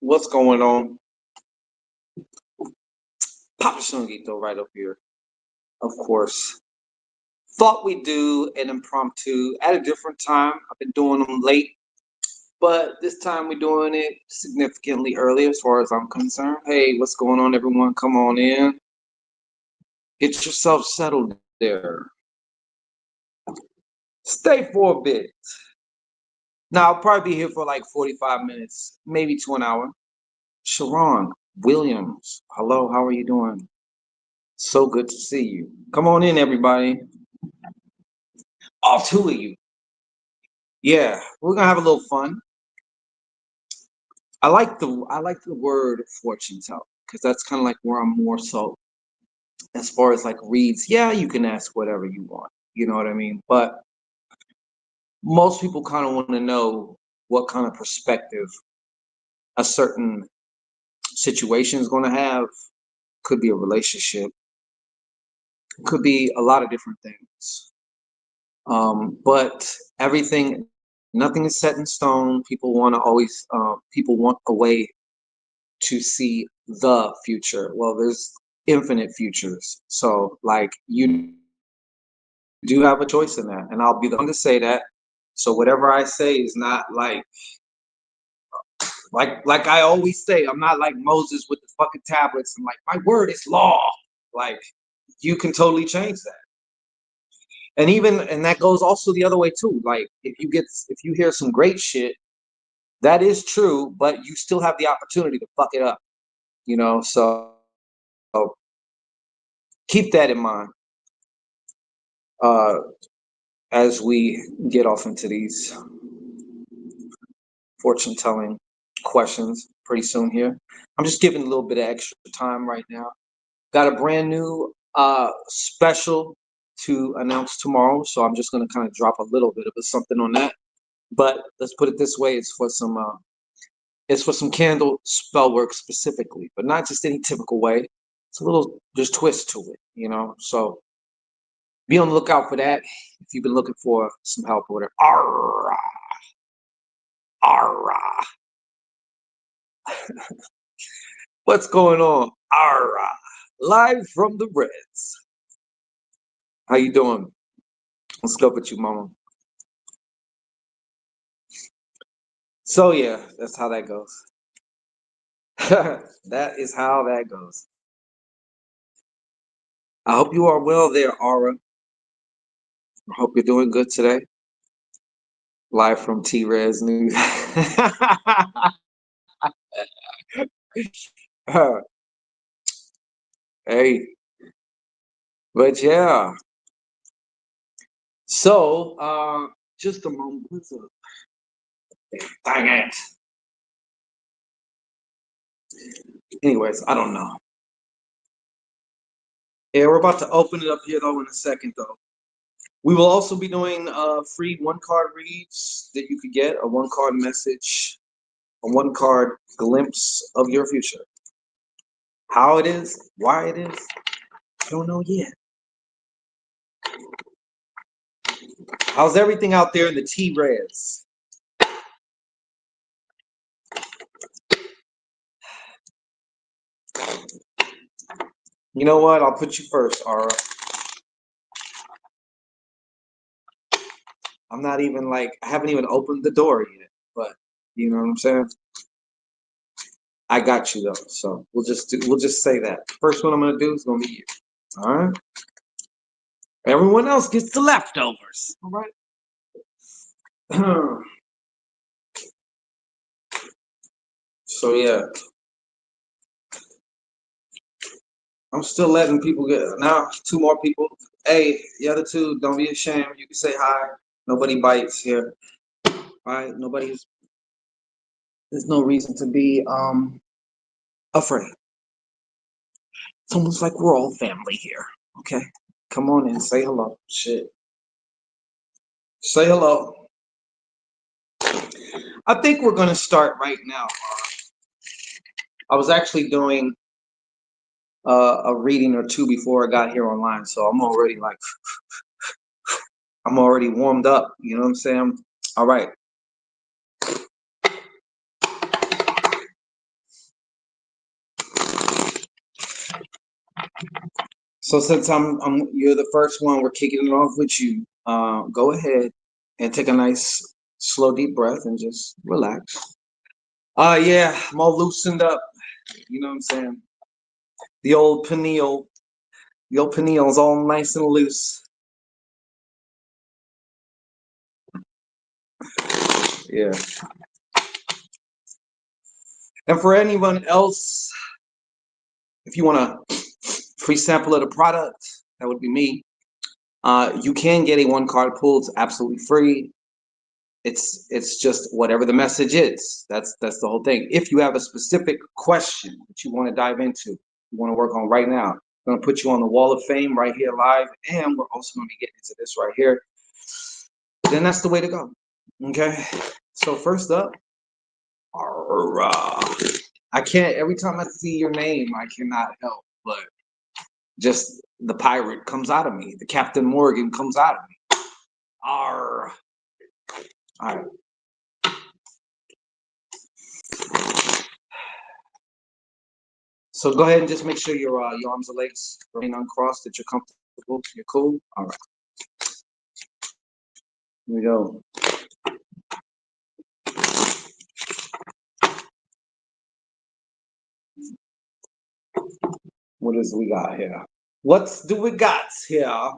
What's going on? Papa Shungito right up here, of course. Thought we'd do an impromptu at a different time. I've been doing them late, but this time we're doing it significantly early as far as I'm concerned. Hey, what's going on, everyone? Come on in. Get yourself settled there. Stay for a bit. Now, I'll probably be here for like 45 minutes, maybe to an hour. Sharon Williams, hello, how are you doing? So good to see you. Come on in, everybody. All two of you. Yeah, we're gonna have a little fun. I like the word fortune tell because that's kind of like where I'm more so as far as like reads. Yeah, you can ask whatever you want. You know what I mean? But most people kind of want to know what kind of perspective a certain situation is going to have. Could be a relationship. Could be a lot of different things. But everything, nothing is set in stone. People want to always, people want a way to see the future. Well, there's infinite futures. So, like, you do have a choice in that. And I'll be the one to say that. So, whatever I say is not like I always say, I'm not like Moses with the fucking tablets and like, my word is law. Like, you can totally change that. And that goes also the other way too. Like, if you hear some great shit, that is true, but you still have the opportunity to fuck it up, so keep that in mind uh, as we get off into these fortune telling questions pretty soon here. I'm just giving a little bit of extra time right now. Got a brand new special to announce tomorrow, so I'm just going to kind of drop a little bit of something on that. But let's put it this way: it's for some candle spell work specifically, but not just any typical way. It's a little there's twist to it. So be on the lookout for that if you've been looking for some help or whatever. Arrah, arrah. What's going on? Arrah. Live from the Reds. How you doing? What's up with you, mama? So yeah, that's how that goes. That is how that goes. I hope you are well there, Aura. I hope you're doing good today. Live from T-Rez News. Hey, but yeah. So, just a moment. Dang it. Anyways, I don't know. Yeah, we're about to open it up here though in a second though. We will also be doing free one card reads that you could get, a one card message, a one card glimpse of your future. How it is, why it is, I don't know yet. How's everything out there in the T-Reds? You know what? I'll put you first, Aura. I'm not even I haven't even opened the door yet, but you know what I'm saying? I got you though, so we'll just say that. First one I'm gonna do is gonna be you. All right. Everyone else gets the leftovers. All right. So yeah, I'm still letting people get now. Two more people. Hey, the other two, don't be ashamed. You can say hi. Nobody bites here. All right. There's no reason to be afraid. It's almost like we're all family here. Okay. Come on in. Say hello. Shit. Say hello. I think we're gonna start right now. I was actually doing a reading or two before I got here online, so I'm already warmed up. You know what I'm saying? All right. So since you're the first one, we're kicking it off with you. Go ahead and take a nice, slow, deep breath and just relax. Yeah, I'm all loosened up. You know what I'm saying? The old pineal, the old pineal's all nice and loose. Yeah. And for anyone else, if you want a free sample of the product, that would be me. You can get a one card pull. It's absolutely free. It's just whatever the message is. That's the whole thing. If you have a specific question that you want to dive into, you want to work on right now, I'm going to put you on the wall of fame right here live, and we're also going to be getting into this right here. Then that's the way to go. Okay. So first up, I can't. Every time I see your name, I cannot help but just the pirate comes out of me. The Captain Morgan comes out of me. Arr. All right. So go ahead and just make sure your arms and legs remain uncrossed, that you're comfortable, you're cool. All right. Here we go. What is we got here? What do we got here?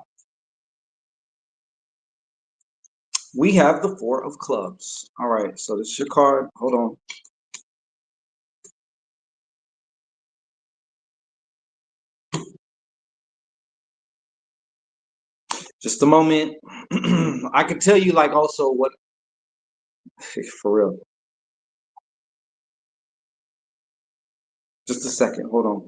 We have the Four of Clubs. All right, so this is your card. Hold on. Just a moment. I can tell you, like, also what, for real. Just a second. Hold on.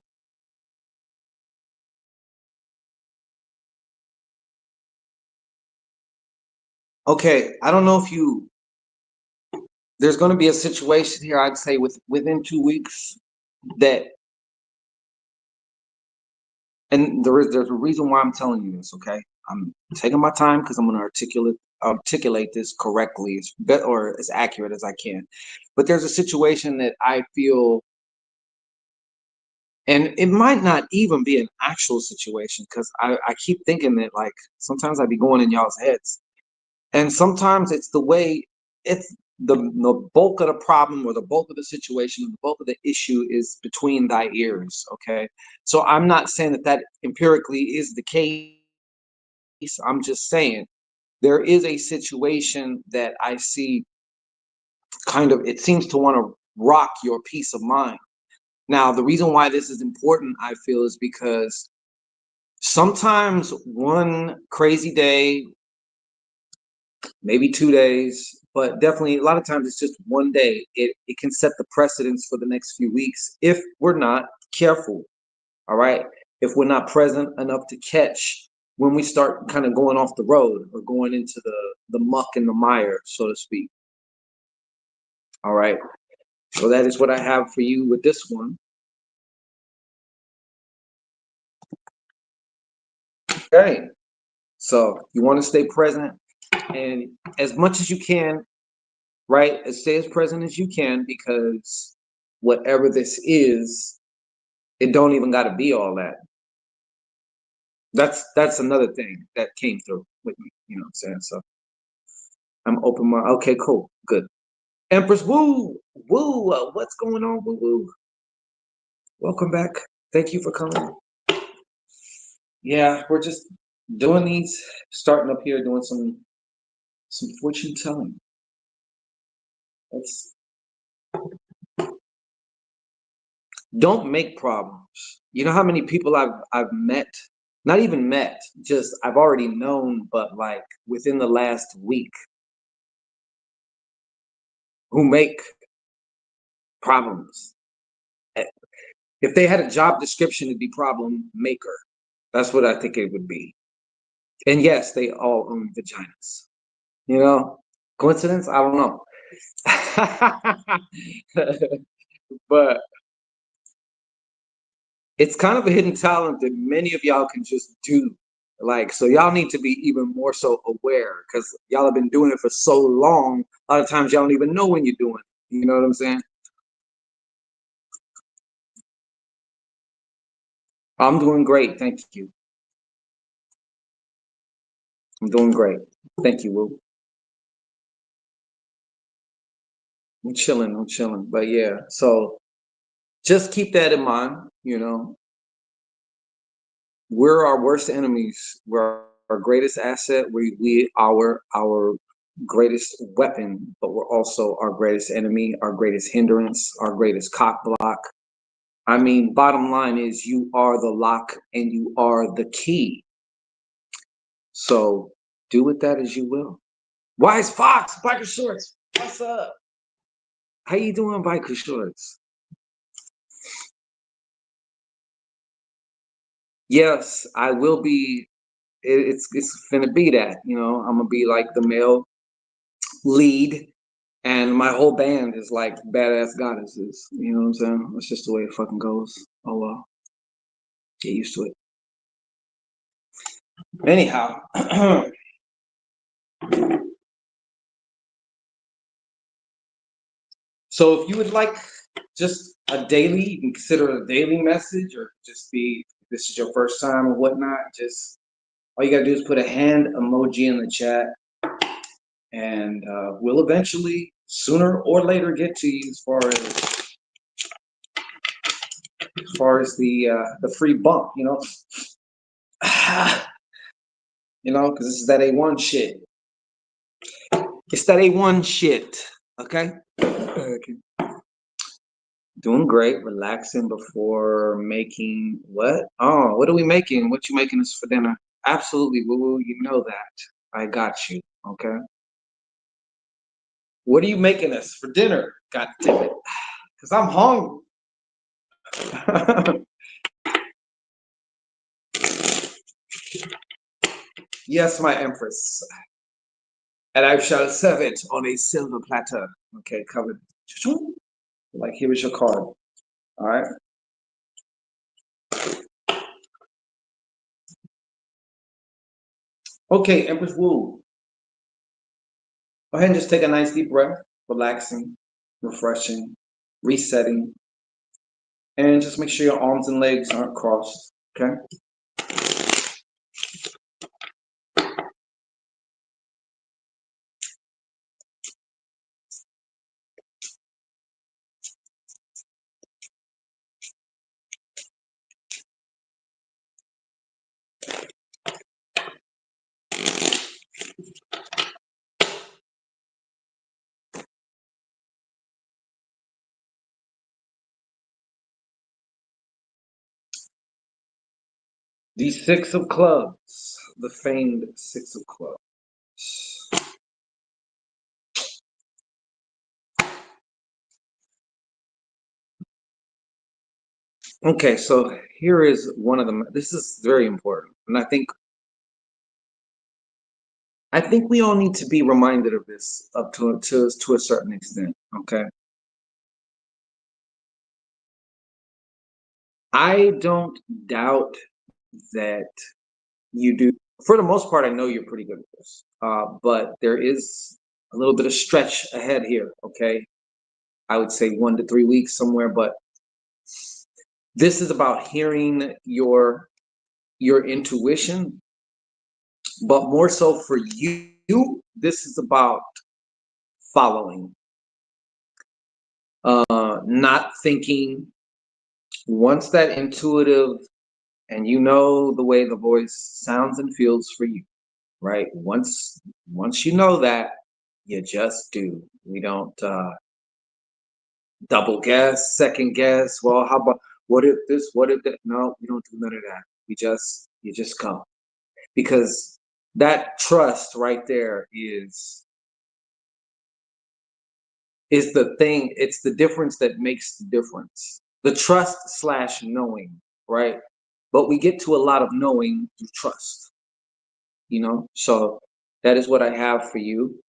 Okay, I don't know if there's going to be a situation here, I'd say within 2 weeks that, and there's a reason why I'm telling you this, okay? I'm taking my time because I'm going to articulate this correctly, or as accurate as I can. But there's a situation that I feel, and it might not even be an actual situation, because I keep thinking that, like, sometimes I be going in y'all's heads. And sometimes it's the way, it's the bulk of the problem, or the bulk of the situation, the bulk of the issue is between thy ears. Okay. So I'm not saying that empirically is the case. I'm just saying there is a situation that I see kind of, it seems to want to rock your peace of mind. Now, the reason why this is important, I feel, is because sometimes one crazy day, maybe 2 days, but definitely a lot of times it's just one day. It can set the precedence for the next few weeks if we're not careful. All right. If we're not present enough to catch when we start kind of going off the road, or going into the muck and the mire, so to speak. All right. So that is what I have for you with this one. Okay. So you want to stay present, and as much as you can, right? Stay as present as you can, because whatever this is, it don't even got to be all that. That's another thing that came through with me. You know what I'm saying? So I'm open my. Okay, cool, good. Empress, woo, woo. What's going on, woo, woo? Welcome back. Thank you for coming. Yeah, we're just doing these, starting up here, doing some fortune telling. That's Don't make problems. You know how many people I've met, not even met, just I've already known, but like within the last week, who make problems. Eh, If they had a job description, it'd be problem maker. That's what I think it would be. And yes, they all own vaginas. You know, coincidence? I don't know. But it's kind of a hidden talent that many of y'all can just do. Like, so y'all need to be even more so aware, because y'all have been doing it for so long. A lot of times y'all don't even know when you're doing it. You know what I'm saying? I'm doing great. Thank you. I'm doing great. Thank you, Will. I'm chilling. I'm chilling. But yeah, so just keep that in mind. We're our worst enemies. We're our greatest asset. Our greatest weapon, but we're also our greatest enemy, our greatest hindrance, our greatest cock block. I mean, bottom line is you are the lock and you are the key. So do with that as you will. Wise Fox, biker shorts. What's up? How you doing, biker shorts? Yes, I will be. It's finna be that. I'm gonna be like the male lead, and my whole band is like badass goddesses. You know what I'm saying? That's just the way it fucking goes. Oh well, get used to it. Anyhow, so if you would like just a daily, you can consider it a daily message, or just be this is your first time or whatnot. Just all you gotta do is put a hand emoji in the chat, and we'll eventually, sooner or later, get to you as far as the free bump. Because this is that A1 shit. It's that A1 shit. Okay. Okay. Doing great, relaxing before making what? Oh, what are we making? What you making us for dinner? Absolutely, woo woo. You know that. I got you. Okay. What are you making us for dinner? God damn it. Because I'm hungry. Yes, my empress. And I shall serve it on a silver platter. Okay, covered. Like, here is your card. All right. Okay, Empress Wu. Go ahead and just take a nice deep breath, relaxing, refreshing, resetting, and just make sure your arms and legs aren't crossed. Okay. The Six of Clubs, the famed Six of Clubs. Okay, so here is one of them. This is very important, and I think we all need to be reminded of this up to a certain extent. Okay, I don't doubt that you do. For the most part, I know you're pretty good at this, but there is a little bit of stretch ahead here. Okay, I would say 1 to 3 weeks somewhere, but this is about hearing your intuition, but more so for you, this is about following, not thinking. Once that intuitive, and the way the voice sounds and feels for you, right? Once you know that, you just do. We don't double guess, second guess. Well, how about what if this? What if that? No, we don't do none of that. You just come, because that trust right there is the thing. It's the difference that makes the difference. The trust slash knowing, right? But we get to a lot of knowing through trust, So that is what I have for you.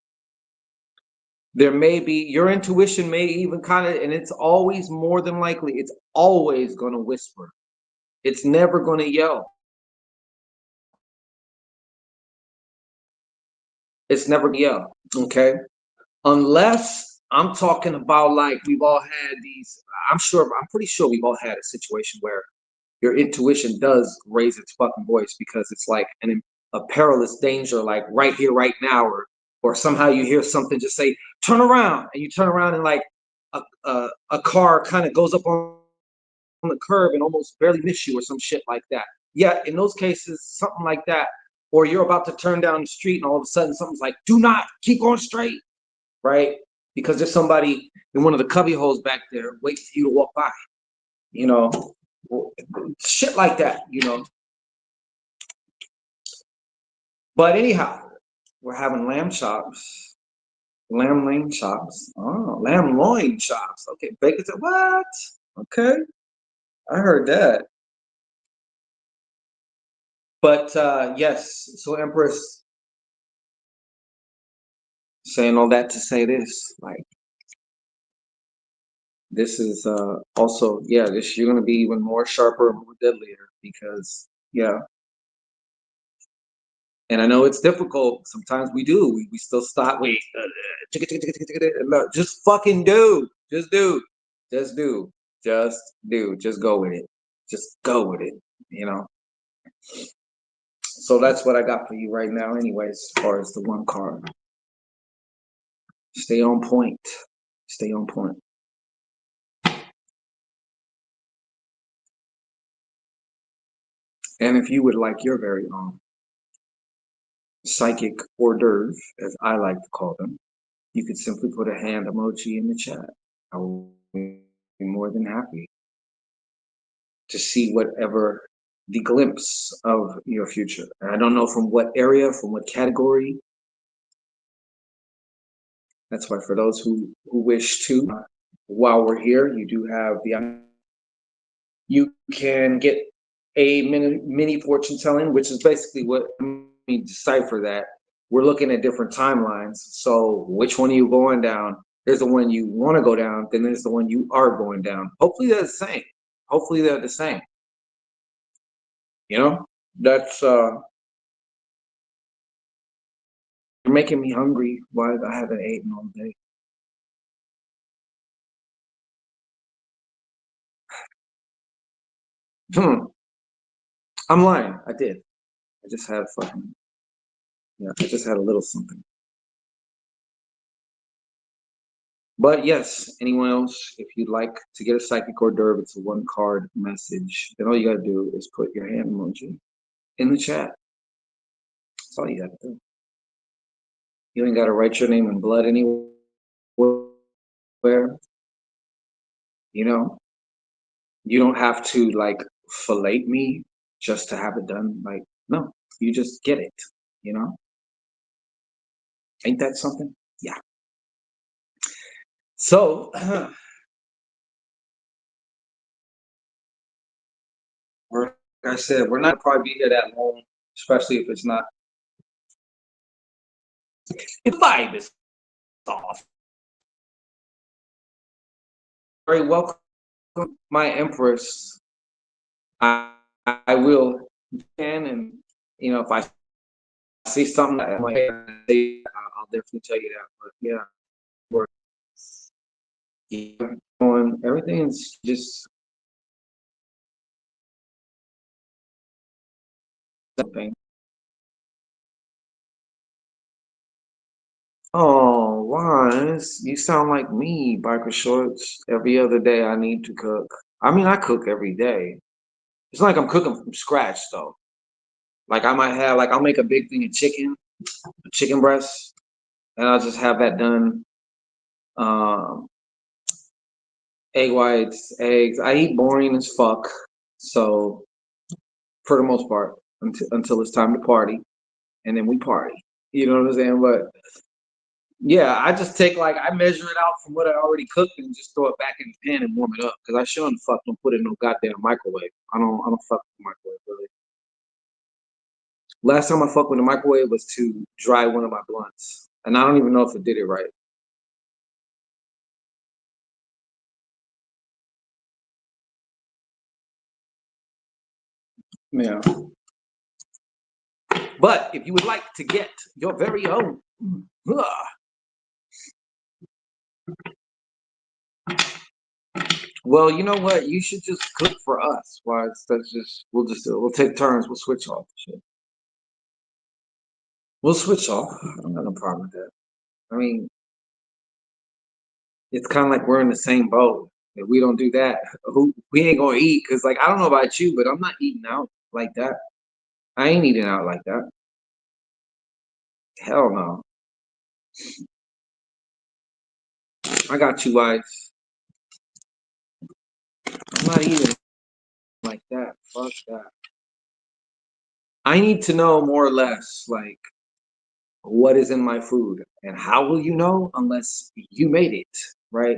There may be your intuition may even kind of, and it's always more than likely, it's always going to whisper. It's never going to yell. It's never going to yell. Okay. Unless I'm talking about, like, we've all had these, I'm pretty sure we've all had a situation where your intuition does raise its fucking voice because it's like a perilous danger, like right here, right now, or somehow you hear something just say, turn around, and you turn around and like a car kind of goes up on the curb and almost barely miss you or some shit like that. Yeah, in those cases, something like that, or you're about to turn down the street and all of a sudden something's like, do not keep going straight, right? Because there's somebody in one of the cubby holes back there waiting for you to walk by, you know, shit like that, you know. But anyhow, we're having lamb chops, lamb loin chops. Oh, lamb loin chops. Okay, bacon. What? Okay, I heard that. But yes, so Empress, saying all that to say this, like this is also, yeah, this you're gonna be even more sharper and more deadlier because yeah. And I know it's difficult. Sometimes we do. We still stop. Wait, no, just fucking do. Just do. Just do. Just do. Just go with it. Just go with it. You know. So that's what I got for you right now. Anyways, as far as the one card, stay on point. Stay on point. And if you would like your very own psychic hors d'oeuvre, as I like to call them, you could simply put a hand emoji in the chat. I will be more than happy to see whatever the glimpse of your future. And I don't know from what area, from what category. That's why for those who wish to, while we're here, you do have the you can get a mini fortune telling, which is basically what we decipher that. We're looking at different timelines. So which one are you going down? There's the one you want to go down, then there's the one you are going down. Hopefully they're the same. Hopefully they're the same. You know? That's You're making me hungry. Why I haven't eaten all day? Hmm. I'm lying. I did. I just had fucking yeah. I just had a little something. But yes, anyone else, if you'd like to get a psychic hors d'oeuvre, it's a one card message. Then all you gotta do is put your hand emoji in the chat. That's all you gotta do. You ain't gotta write your name in blood anywhere. You know, you don't have to like fillet me just to have it done. Like, no, you just get it. You know, ain't that something? Yeah. So, we're, like I said, we're not probably be here that long, especially if it's not. The vibe is off. Very welcome, my Empress. I, I will can and if I see something that I'm like, hey, I'll definitely tell you that. But yeah, we're on everything's just something. Oh, Wise, you sound like me, biker shorts. Every other day I need to cook. I mean, I cook every day. It's not like I'm cooking from scratch though. Like I might have, like I'll make a big thing of chicken breast, and I'll just have that done. Um, Egg whites, eggs. I eat boring as fuck. So for the most part, until it's time to party, and then we party. You know what I'm saying? But yeah, I just take like I measure it out from what I already cooked and just throw it back in the pan and warm it up. Cause I sure the fuck don't put it in no goddamn microwave. I don't fuck with the microwave really. Last time I fucked with the microwave was to dry one of my blunts, and I don't even know if it did it right. Yeah. But if you would like to get your very own, well, you know what? You should just cook for us. Why? That's just we'll take turns. We'll switch off. Shit. We'll switch off. I don't have no problem with that. I mean, it's kind of like we're in the same boat. If we don't do that, we ain't gonna eat. Cause like I don't know about you, but I'm not eating out like that. I ain't eating out like that. Hell no. I got you, wife. I'm not eating like that. Fuck that. I need to know more or less like what is in my food, and how will you know unless you made it, right?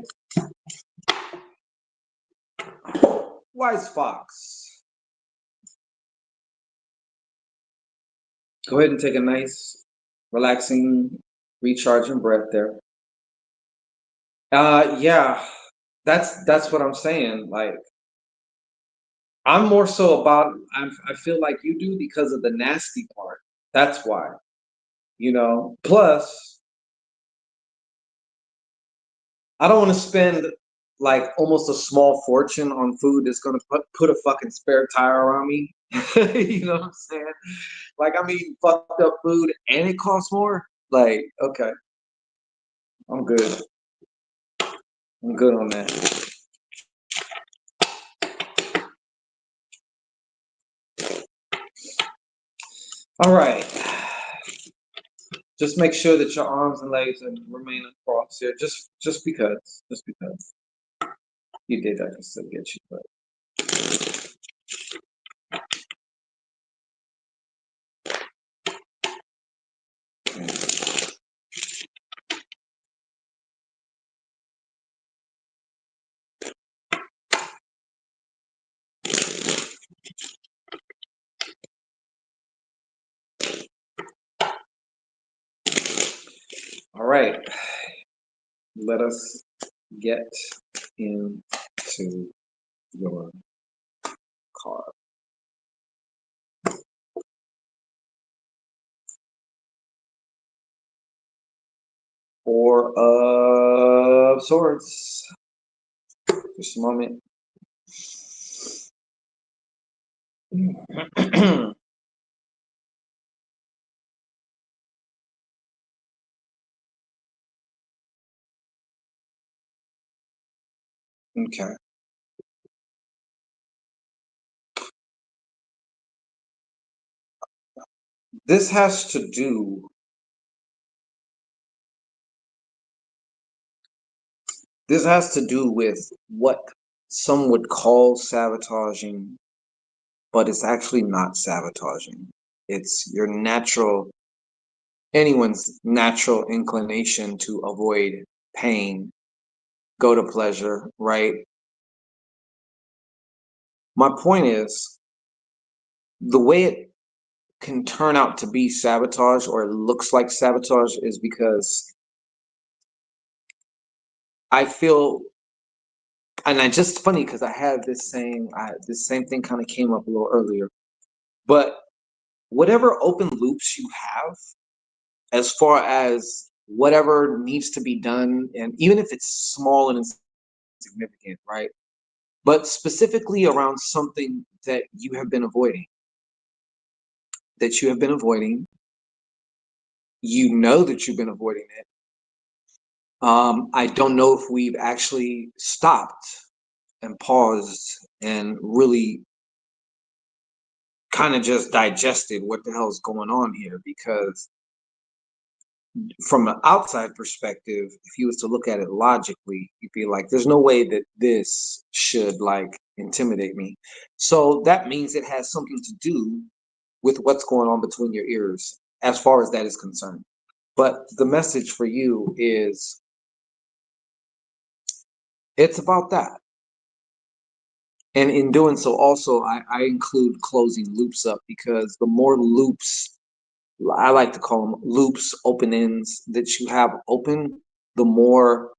Wise fox. Go ahead and take a nice, relaxing, recharging breath there. Yeah, that's what I'm saying. Like, I'm more so about. I feel like you do because of the nasty part. That's why, you know. Plus, I don't want to spend like almost a small fortune on food that's gonna put a fucking spare tire on me. You know what I'm saying? Like I'm eating fucked up food and it costs more. Like, okay, I'm good. I'm good on that. All right. Just make sure that your arms and legs remain across here. Just because you did, I can still get you. But all right, let us get into your car. Four of Swords. Just a moment. Okay. This has to do. This has to do with what some would call sabotaging, but it's actually not sabotaging. It's your natural, anyone's natural inclination to avoid pain, go to pleasure, right? My point is the way it can turn out to be sabotage or it looks like sabotage is because I feel, and I just funny because I had this same thing kind of came up a little earlier, but whatever open loops you have, as far as whatever needs to be done, and even if it's small and insignificant, right? But specifically around something that you have been avoiding, that you have been avoiding, you know that you've been avoiding it. I don't know if we've actually stopped and paused and really kind of just digested what the hell is going on here, because from an outside perspective, if you was to look at it logically, you'd be like, there's no way that this should like intimidate me. So that means it has something to do with what's going on between your ears as far as that is concerned. But the message for you is it's about that. And in doing so, also, I include closing loops up, because the more loops, I like to call them loops, open ends, that you have open, the more,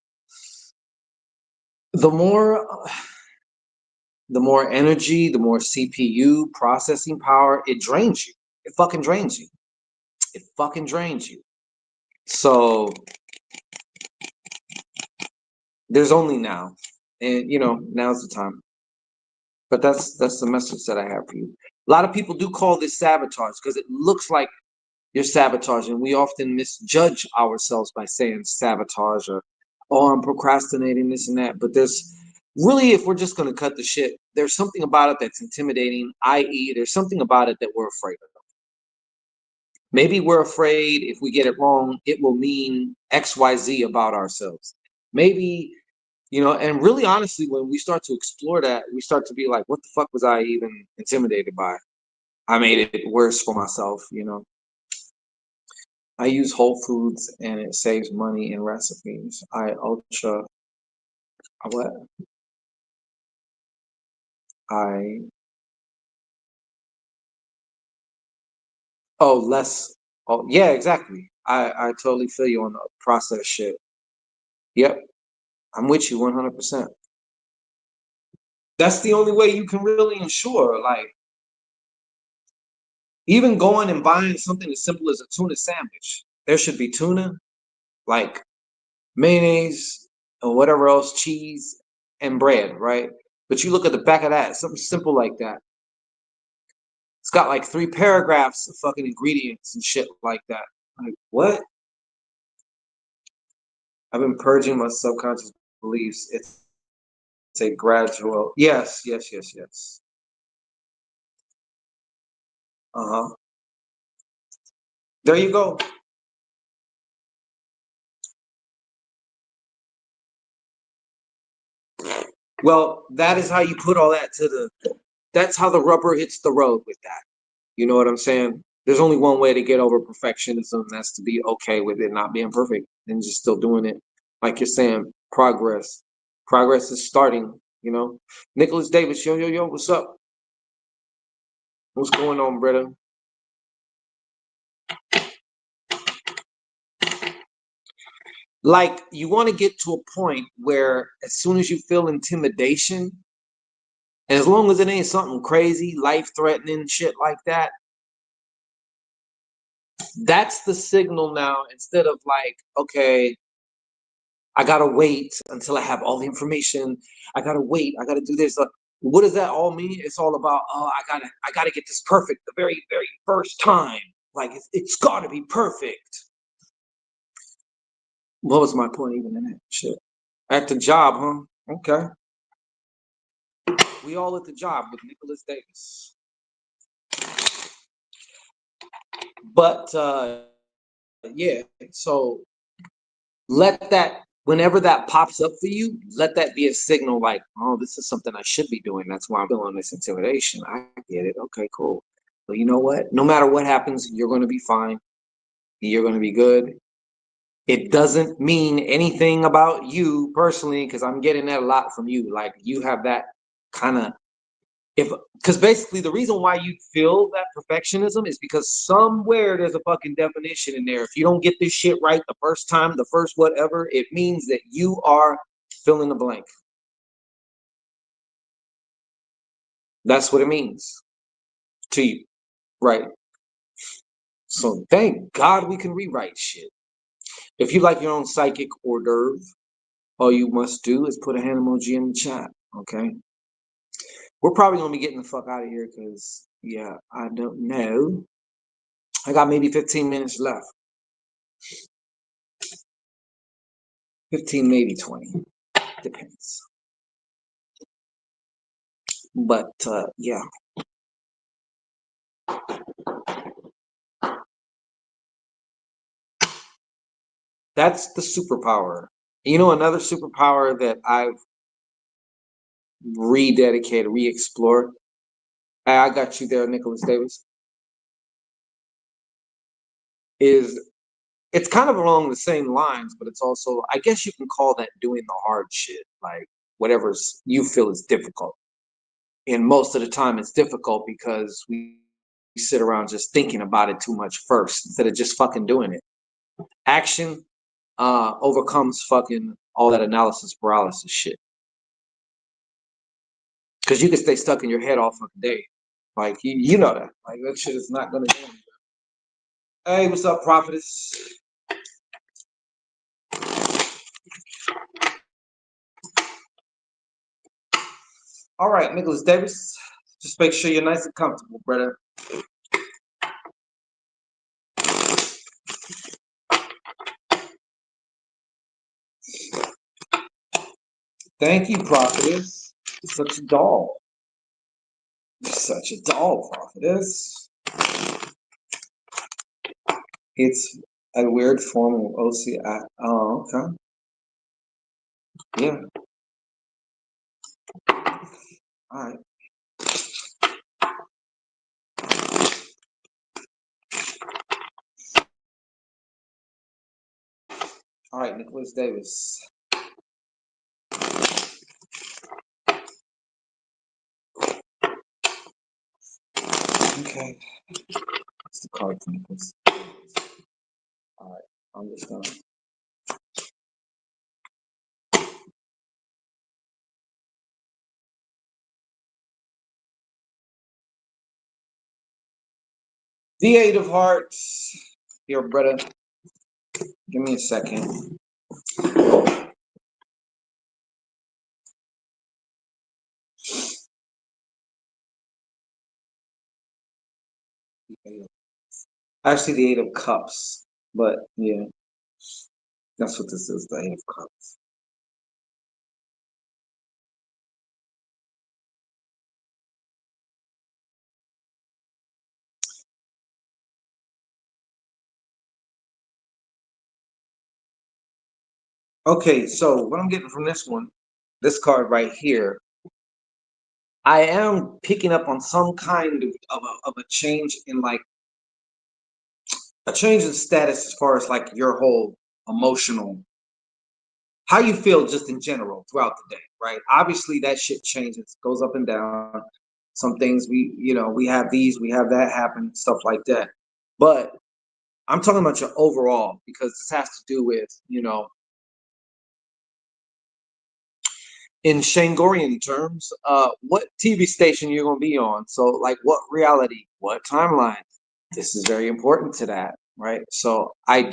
the more, the more energy, the more CPU processing power, it drains you. It fucking drains you. It fucking drains you. So there's only now, and you know, now's the time. But that's the message that I have for you. A lot of people do call this sabotage because it looks like You're sabotaging. We often misjudge ourselves by saying sabotage or, oh, I'm procrastinating this and that. But there's really, if we're just going to cut the shit, there's something about it that's intimidating, i.e., there's something about it that we're afraid of. Maybe we're afraid if we get it wrong, it will mean XYZ about ourselves. Maybe, and really honestly, when we start to explore that, we start to be like, what the fuck was I even intimidated by? I made it worse for myself. I use Whole Foods and it saves money in recipes. What? I, less. Oh, yeah, exactly. I totally feel you on the process shit. Yep. I'm with you 100%. That's the only way you can really ensure, like, even going and buying something as simple as a tuna sandwich. There should be tuna, like mayonnaise or whatever else, cheese and bread, right? But you look at the back of that, something simple like that. It's got like 3 paragraphs of fucking ingredients and shit like that. Like, what? I've been purging my subconscious beliefs. It's a gradual. Yes, yes, yes, yes. Uh-huh. There you go. Well, that is how you put all that that's how the rubber hits the road with that. You know what I'm saying? There's only one way to get over perfectionism, and that's to be okay with it not being perfect and just still doing it. Like you're saying, progress. Progress is starting. Nicholas Davis, yo, yo, yo, what's up? What's going on, brother? Like, you want to get to a point where as soon as you feel intimidation, and as long as it ain't something crazy, life threatening shit like that, that's the signal now. Instead of like, okay, I gotta wait until I have all the information. I gotta wait. I gotta do this. What does that all mean? It's all about, oh, I gotta get this perfect the very, very first time. Like it's gotta be perfect. What was my point even in that shit? At the job, huh? Okay. We all at the job with Nicholas Davis. But yeah, so let that, whenever that pops up for you, let that be a signal like, oh, this is something I should be doing. That's why I'm feeling this intimidation. I get it. Okay, cool. But you know what? No matter what happens, you're going to be fine. You're going to be good. It doesn't mean anything about you personally, because I'm getting that a lot from you. Like, you have that kind of, because basically the reason why you feel that perfectionism is because somewhere there's a fucking definition in there. If you don't get this shit right the first time, the first whatever, it means that you are fill in the blank. That's what it means to you, right? So thank God we can rewrite shit. If you like your own psychic hors d'oeuvre, all you must do is put a hand emoji in the chat. Okay, we're probably gonna be getting the fuck out of here because yeah, I don't know. I got maybe 15 minutes left. 15, maybe 20. Depends. But yeah, that's the superpower. You know, another superpower that I've rededicated, re-explored. Hey, I got you there, Nicholas Davis. Is it's kind of along the same lines, but it's also, I guess you can call that doing the hard shit, like whatever's you feel is difficult. And most of the time, it's difficult because we sit around just thinking about it too much first instead of just fucking doing it. Action overcomes fucking all that analysis paralysis shit. Because you can stay stuck in your head all fucking day. Like, you know that. Like, that shit is not going to do anything. Hey, what's up, prophetess? All right, Nicholas Davis. Just make sure you're nice and comfortable, brother. Thank you, prophetess. Such a doll. Such a doll, prophetess. It's a weird form of OCI. Oh, okay. Yeah. All right. All right, Nicholas Davis. Okay. What's the card for Nicholas? All right. I'm just gonna. The Eight of Hearts. Here, brother. Give me a second. Actually, the Eight of Cups. But yeah, that's what this is. The Eight of Cups. Okay, so what I'm getting from this one, this card right here, I am picking up on some kind of a change in like a change in status as far as like your whole emotional, how you feel just in general throughout the day, right? Obviously, that shit changes, goes up and down. Some things we have these, we have that happen, stuff like that. But I'm talking about your overall because this has to do with, in Shangorian terms, what TV station you're going to be on. So, like, what reality, what timeline. This is very important to that, right? So, I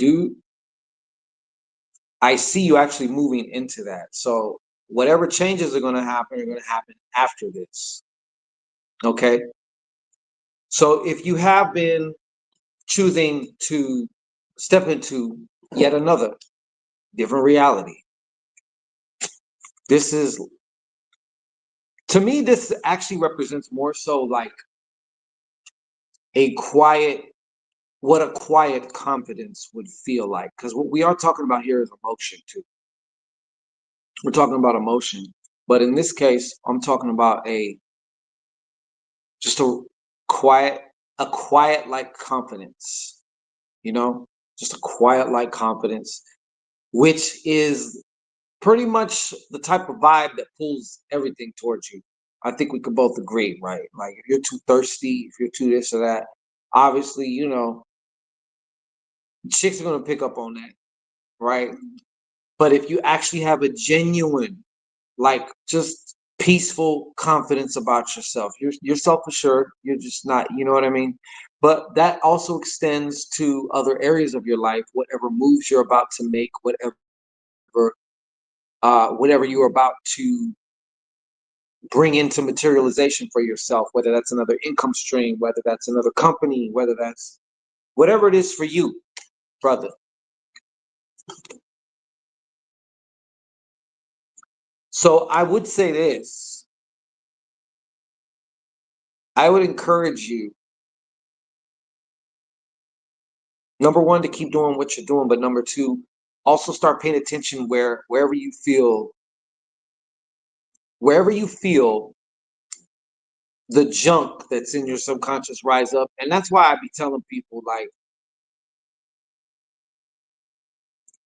see you actually moving into that. So, whatever changes are going to happen after this. Okay. So, if you have been choosing to step into yet another different reality, this is, to me, this actually represents more so like a quiet what a quiet confidence would feel like. Because what we are talking about here is emotion too. We're talking about emotion, but in this case, I'm talking about just quiet, a quiet like confidence. You know, just a quiet like confidence, which is pretty much the type of vibe that pulls everything towards you. I think we could both agree, right? Like if you're too thirsty, if you're too this or that, obviously, chicks are gonna pick up on that, right? But if you actually have a genuine, like just peaceful confidence about yourself, you're self assured. You're just not, you know what I mean. But that also extends to other areas of your life. Whatever moves you're about to make, whatever you're about to bring into materialization for yourself, whether that's another income stream, whether that's another company, whether that's whatever it is for you, brother. So I would say this. I would encourage you, number one, to keep doing what you're doing, but number two, also start paying attention wherever you feel the junk that's in your subconscious rise up. And that's why I be telling people like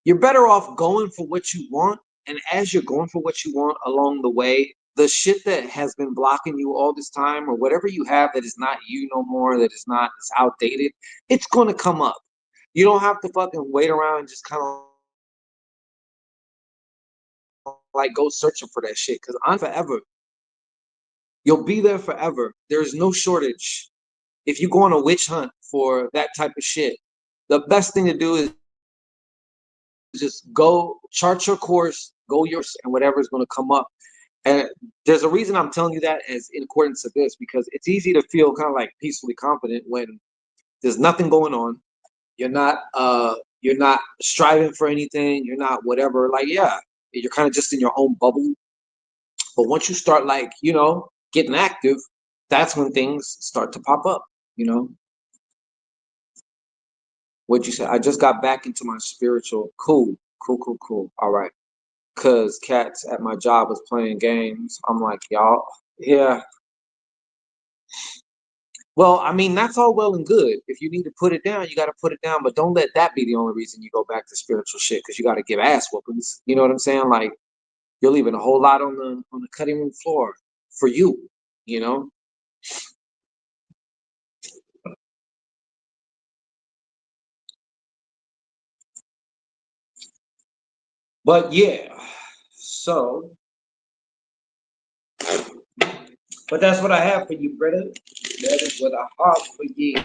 you're better off going for what you want. And as you're going for what you want along the way, the shit that has been blocking you all this time, or whatever you have that is not you no more, that is not, it's outdated, it's gonna come up. You don't have to fucking wait around and just kind of like go searching for that shit. Cause I'm forever. You'll be there forever. There's no shortage. If you go on a witch hunt for that type of shit, the best thing to do is just go chart your course, go yours, and whatever is going to come up. And there's a reason I'm telling you that as in accordance to this, because it's easy to feel kind of like peacefully confident when there's nothing going on. You're not striving for anything. You're not whatever. Like, yeah, you're kind of just in your own bubble. But once you start like, getting active, that's when things start to pop up, you know. What'd you say? I just got back into my spiritual. Cool, cool, cool, cool. All right. Cause cats at my job was playing games. I'm like, y'all, yeah. Well, I mean, that's all well and good. If you need to put it down, you got to put it down. But don't let that be the only reason you go back to spiritual shit. Because you got to give ass whoopings. You know what I'm saying? Like you're leaving a whole lot on the cutting room floor for you. You know. But yeah. So, but that's what I have for you, brother. That is what I have for you.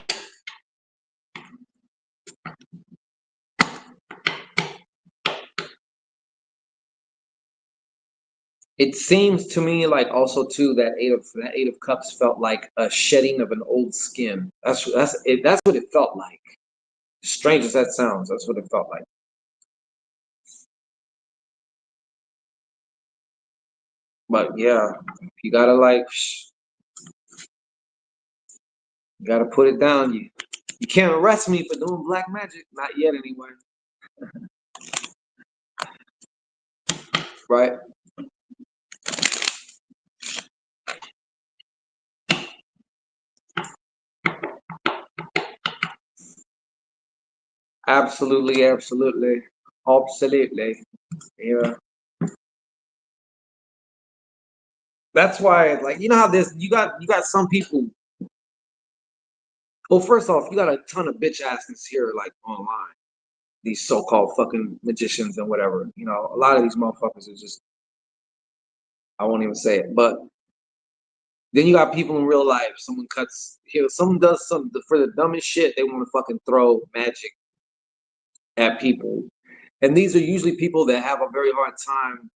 It seems to me like also too that eight of cups felt like a shedding of an old skin. That's what it felt like. Strange as that sounds, that's what it felt like. But yeah, you gotta like, you gotta put it down. You can't arrest me for doing black magic, not yet anyway. Right? Absolutely, absolutely, absolutely. Yeah. That's why, like, you know how this you got some people. Well, first off, you got a ton of bitch asses here, like online. These so-called fucking magicians and whatever. You know, a lot of these motherfuckers are just, I won't even say it. But then you got people in real life. Someone cuts here, someone does something for the dumbest shit. They want to fucking throw magic at people. And these are usually people that have a very hard time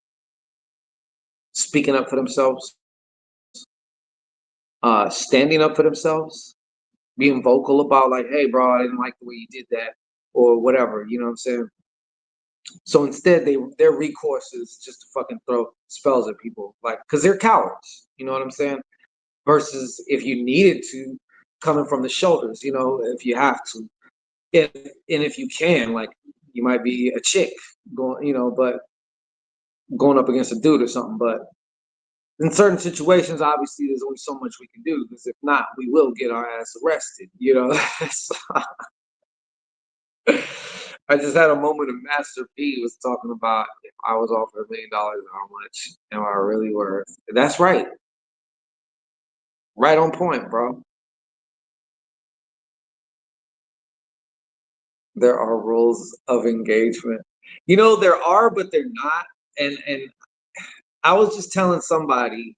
speaking up for themselves, standing up for themselves, being vocal about like, hey bro, I didn't like the way you did that, or whatever, you know what I'm saying? So instead, their recourse is just to fucking throw spells at people, like because they're cowards. You know what I'm saying? Versus if you needed to, coming from the shoulders. You know, if you have to, and if you can, like you might be a chick going, but going up against a dude or something. But in certain situations, obviously, there's only so much we can do because if not, we will get our ass arrested. You know. I just had a moment of Master P was talking about if I was offered $1 million, how much am I really worth? That's right. Right on point, bro. There are rules of engagement. You know, there are, but they're not. And I was just telling somebody,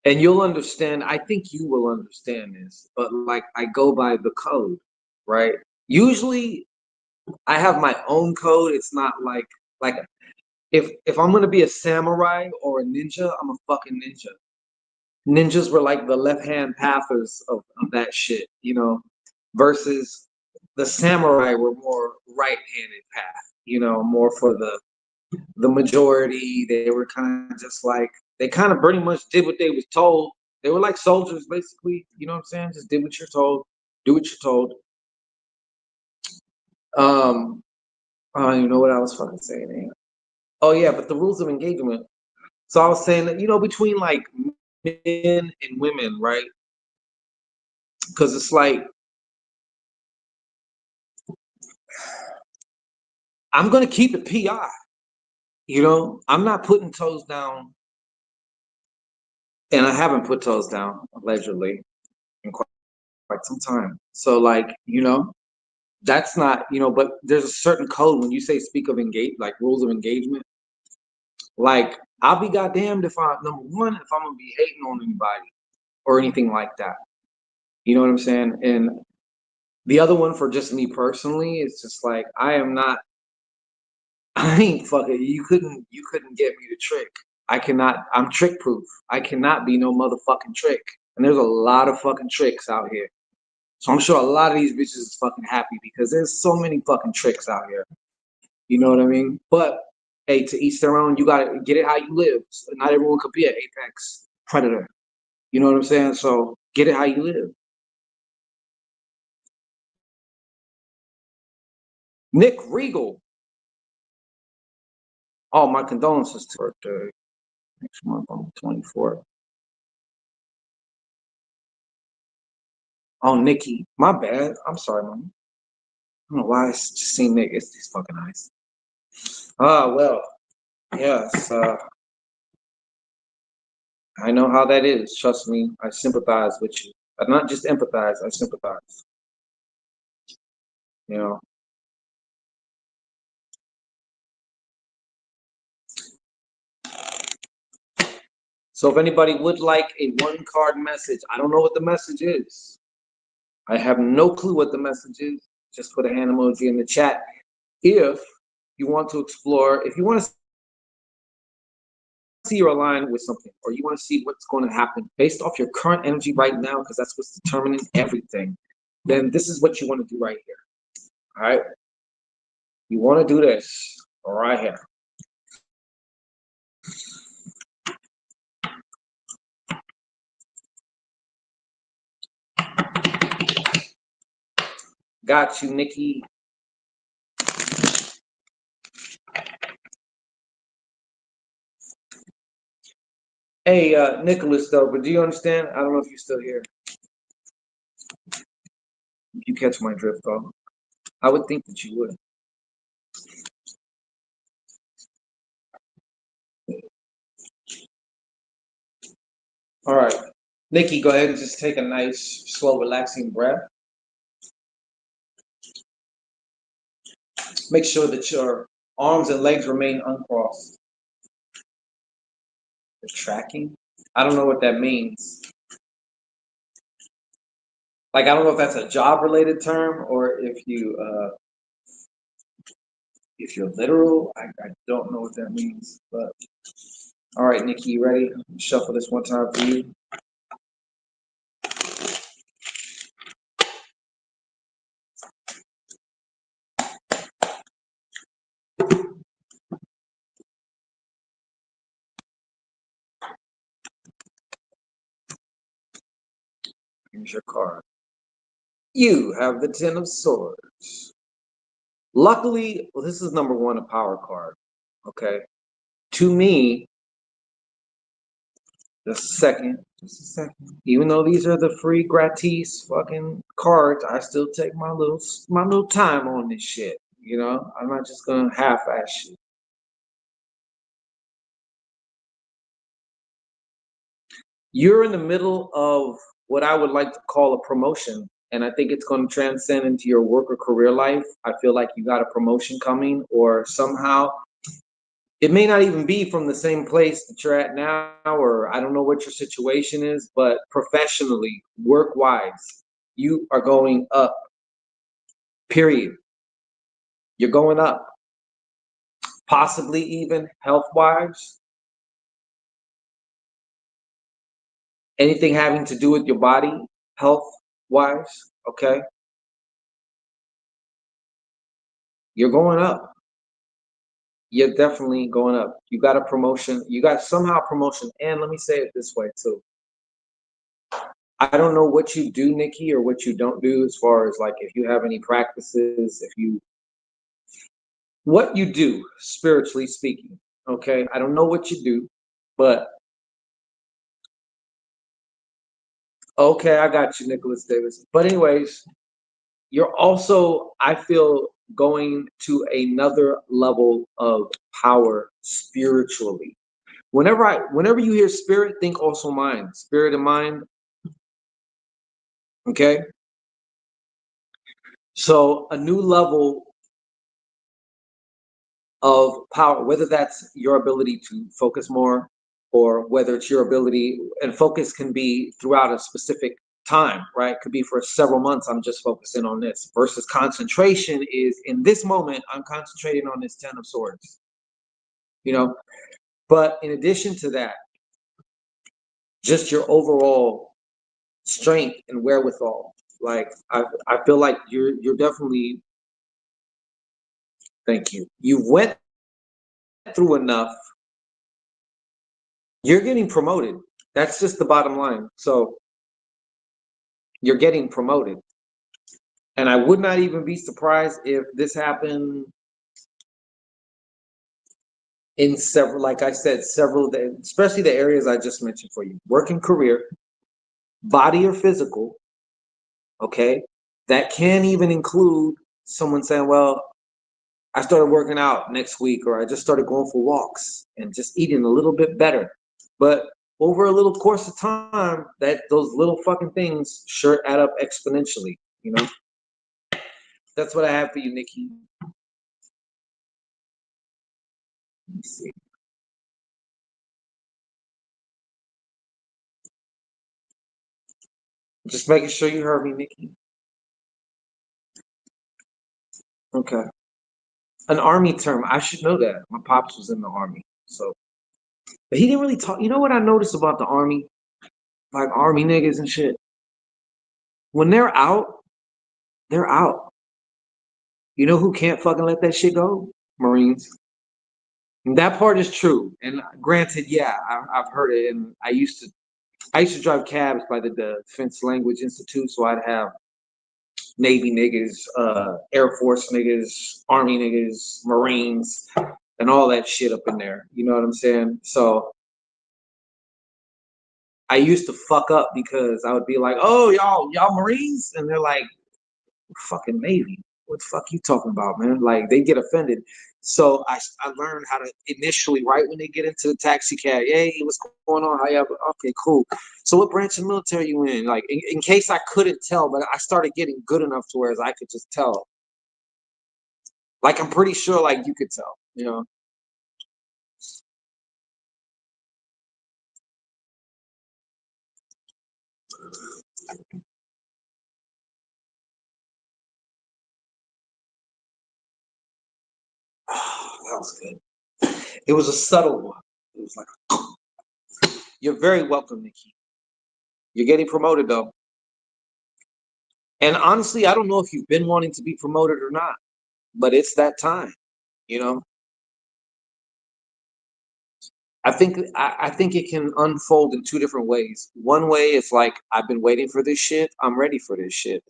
and you'll understand, I think you will understand this, but like I go by the code, right? Usually I have my own code. It's not like if I'm gonna be a samurai or a ninja, I'm a fucking ninja. Ninjas were like the left hand pathers of that shit, versus the samurai were more right handed path, more for the majority. They were kind of just like they kind of pretty much did what they was told. They were like soldiers, basically. You know what I'm saying? Just did what you're told, do what you're told. Um, I don't even know what I was fucking saying. Man. Oh yeah, but the rules of engagement. So I was saying that between like men and women, right? Because it's like I'm gonna keep it PI. I'm not putting toes down, and I haven't put toes down allegedly in quite some time. So like, that's not, but there's a certain code when you say speak of engage, like rules of engagement. Like I'll be goddamned if number one, if I'm gonna be hating on anybody or anything like that. You know what I'm saying? And the other one for just me personally is just like I am not. I ain't fucking. You couldn't get me to trick. I cannot. I'm trick proof. I cannot be no motherfucking trick. And there's a lot of fucking tricks out here. So I'm sure a lot of these bitches is fucking happy because there's so many fucking tricks out here. You know what I mean? But Hey, to each their own. You gotta get it how you live. So not everyone could be an apex predator. You know what I'm saying? So get it how you live. Nick Regal. Oh, my condolences to her birthday next month on the 24th. Oh, Nikki. My bad. I'm sorry, man. I don't know why I just seen Nick. It's fucking nice. Well, yes. I know how that is. Trust me. I sympathize with you. I not just empathize, I sympathize. You know. So if anybody would like a one card message, I don't know what the message is. I have no clue what the message is. Just put a hand emoji in the chat. If you want to explore, if you want to see you're aligned with something, or you want to see what's going to happen based off your current energy right now, because that's what's determining everything, then this is what you want to do right here. All right. You want to do this right here. Got you, Nikki. Hey, Nicholas, though, but do you understand? I don't know if you're still here. If you catch my drift, though, I would think that you would. All right. Nikki, go ahead and just take a nice, slow, relaxing breath. Make sure that your arms and legs remain uncrossed. The tracking? I don't know what that means. Like, I don't know if that's a job-related term or if you're literal. I don't know what that means. But all right, Nikki, you ready? Shuffle this one time for you. Here's your card. You have the Ten of Swords. Luckily, well, this is number one, a power card. Okay. To me, just a second. Even though these are the free gratis fucking cards, I still take my little time on this shit. You know, I'm not just gonna half-ass shit. You're in the middle of what I would like to call a promotion, and I think it's going to transcend into your work or career life. I feel like you got a promotion coming, or somehow it may not even be from the same place that you're at now, or I don't know what your situation is, but professionally, work wise, you are going up, period. You're going up, possibly even health wise, anything having to do with your body, health wise, okay? You're going up. You're definitely going up. You got a promotion. You got somehow promotion. And let me say it this way too. I don't know what you do, Nikki, or what you don't do as far as like if you have any practices, what you do spiritually speaking. Okay. I don't know what you do, but okay, I got you, Nicholas Davis. But anyways, you're also, I feel, going to another level of power spiritually. Whenever you hear spirit, think also mind. Spirit and mind. Okay. So a new level of power, whether that's your ability to focus more or whether it's your ability, and focus can be throughout a specific time, right? Could be for several months, I'm just focusing on this, versus concentration is in this moment, I'm concentrating on this Ten of Swords, you know? But in addition to that, just your overall strength and wherewithal. Like I feel like you're definitely, thank you. You went through enough, you're getting promoted. That's just the bottom line. So you're getting promoted. And I would not even be surprised if this happened in several, like I said, several, especially the areas I just mentioned for you: working career, body or physical. Okay. That can even include someone saying, well, I started working out next week, or I just started going for walks and just eating a little bit better. But over a little course of time, that those little fucking things sure add up exponentially, you know? That's what I have for you, Nikki. Let me see. Just making sure you heard me, Nikki. Okay. An army term. I should know that. My pops was in the army. So, but he didn't really talk. You know what I noticed about the army? Like army niggas and shit. When they're out, they're out. You know who can't fucking let that shit go? Marines. And that part is true. And granted, yeah, I've heard it. And I used to drive cabs by the Defense Language Institute, so I'd have Navy niggas, Air Force niggas, Army niggas, Marines, and all that shit up in there. You know what I'm saying? So I used to fuck up because I would be like, "Oh, y'all Marines," and they're like, "Fucking Navy. What the fuck you talking about, man?" Like they get offended. So I learned how to initially, right when they get into the taxi cab, hey, what's going on? How y'all? Okay, cool. So what branch of the military you in? Like in case I couldn't tell, but I started getting good enough to where I could just tell. Like I'm pretty sure, like you could tell, you know. That was good. It was a subtle one. It was like, you're very welcome, Nikki. You're getting promoted though. And honestly, I don't know if you've been wanting to be promoted or not, but it's that time, you know. I think it can unfold in two different ways. One way is like I've been waiting for this shit. I'm ready for this shit.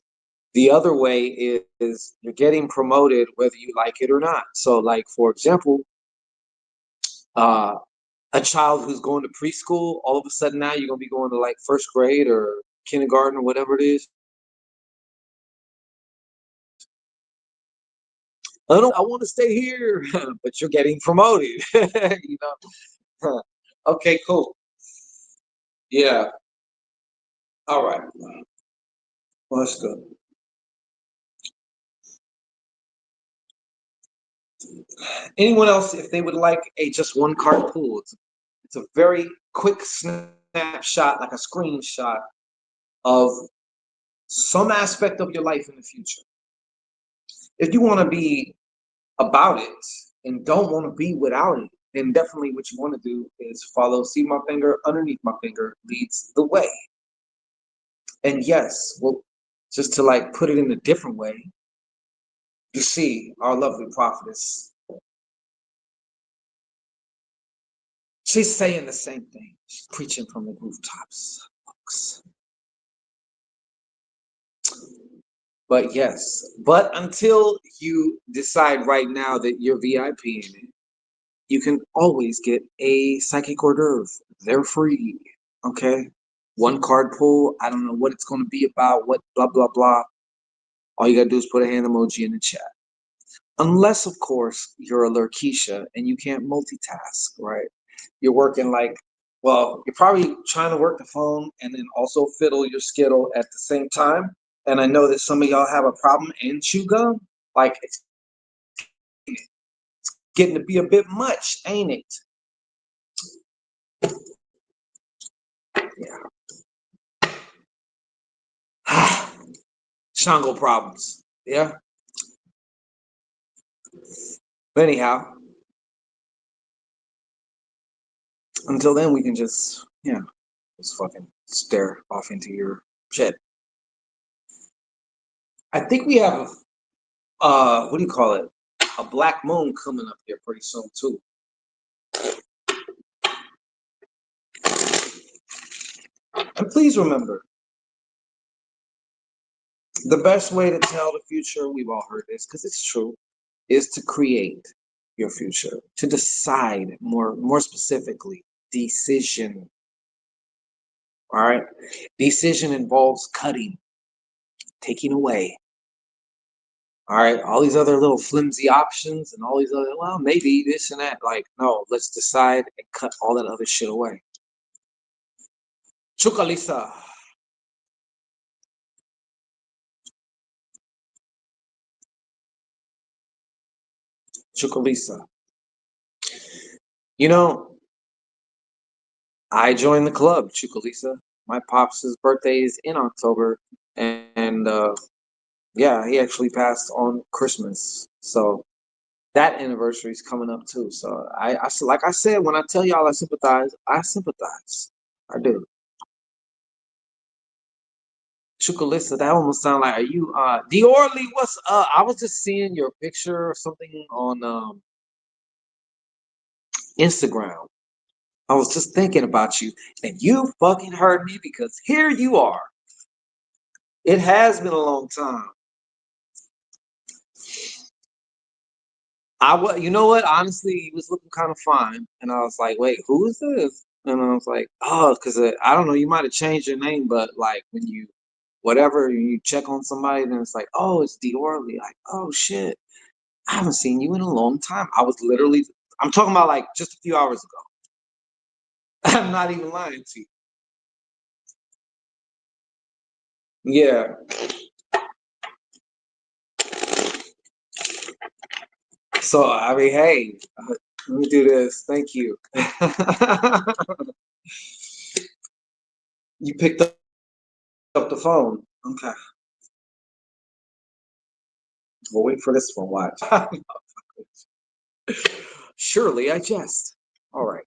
The other way is you're getting promoted whether you like it or not. So, like for example, uh, a child who's going to preschool, all of a sudden now you're gonna be going to like first grade or kindergarten or whatever it is. I want to stay here, but you're getting promoted. You know. Okay, cool. Yeah. All right. Well, that's good. Anyone else, if they would like a just one card pool, it's a very quick snapshot, like a screenshot of some aspect of your life in the future. If you want to be about it and don't want to be without it, then definitely what you want to do is follow, see my finger, underneath my finger leads the way. And yes, well, just to like put it in a different way, you see our lovely prophetess, she's saying the same thing. She's preaching from the rooftops, folks. But yes, but until you decide right now that you're VIP in it, you can always get a psychic hors d'oeuvre. They're free. Okay. One card pull. I don't know what it's going to be about, what blah, blah, blah. All you got to do is put a hand emoji in the chat. Unless, of course, you're a Lurkeisha and you can't multitask, right? You're working like, well, you're probably trying to work the phone and then also fiddle your skittle at the same time. And I know that some of y'all have a problem and chew gum. Like it's getting to be a bit much, ain't it? Yeah. Shango problems. Yeah. But anyhow, until then, we can just fucking stare off into your shit. I think we have what do you call it? A black moon coming up here pretty soon too. And please remember, the best way to tell the future, we've all heard this because it's true, is to create your future, to decide more specifically, decision. All right. Decision involves cutting, taking away. All right. All these other little flimsy options and all these other, well, maybe this and that. Like, no, let's decide and cut all that other shit away. Chukalisa. Chukalisa. You know, I joined the club, Chukalisa. My pops' birthday is in October. And yeah, he actually passed on Christmas. So that anniversary is coming up too. So like I said, when I tell y'all I sympathize, I sympathize. I do. Chukalissa, that almost sound like, are you Diorly, what's up? I was just seeing your picture or something on Instagram. I was just thinking about you, and you fucking heard me because here you are. It has been a long time. You know what? Honestly, he was looking kind of fine, and I was like, "Wait, who is this?" And I was like, "Oh, because I don't know. You might have changed your name, but like when you, whatever, you check on somebody, then it's like, oh, it's Diorly. Like, oh shit, I haven't seen you in a long time. I was literally, I'm talking about like just a few hours ago. I'm not even lying to you. Yeah. So I mean, hey, let me do this. Thank you. You picked up the phone. Okay. We'll wait for this one. Watch. Surely I jest. All right.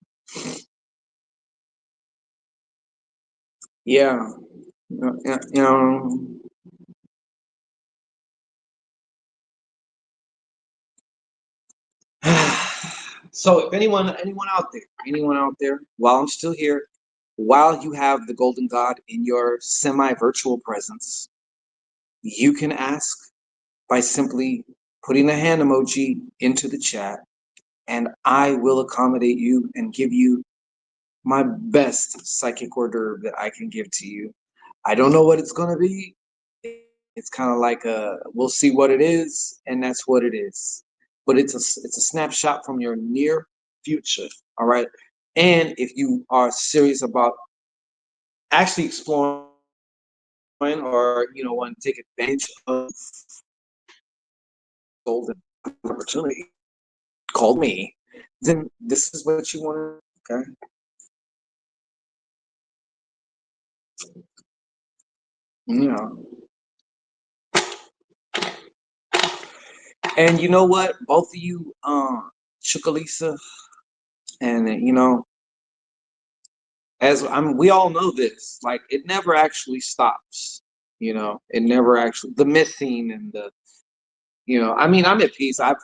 Yeah. You know. So if anyone out there, while I'm still here, while you have the golden god in your semi-virtual presence, you can ask by simply putting a hand emoji into the chat, and I will accommodate you and give you my best psychic hors d'oeuvre that I can give to you. I don't know what it's gonna be. It's kind of like we'll see what it is, and that's what it is. But it's a snapshot from your near future. All right. And if you are serious about actually exploring or want to take advantage of golden opportunity, call me. Then this is what you want to. Okay. You know. And you know what? Both of you, Chukalisa, and as we all know this, like it never actually stops. It never actually the missing and I mean, I'm at peace. I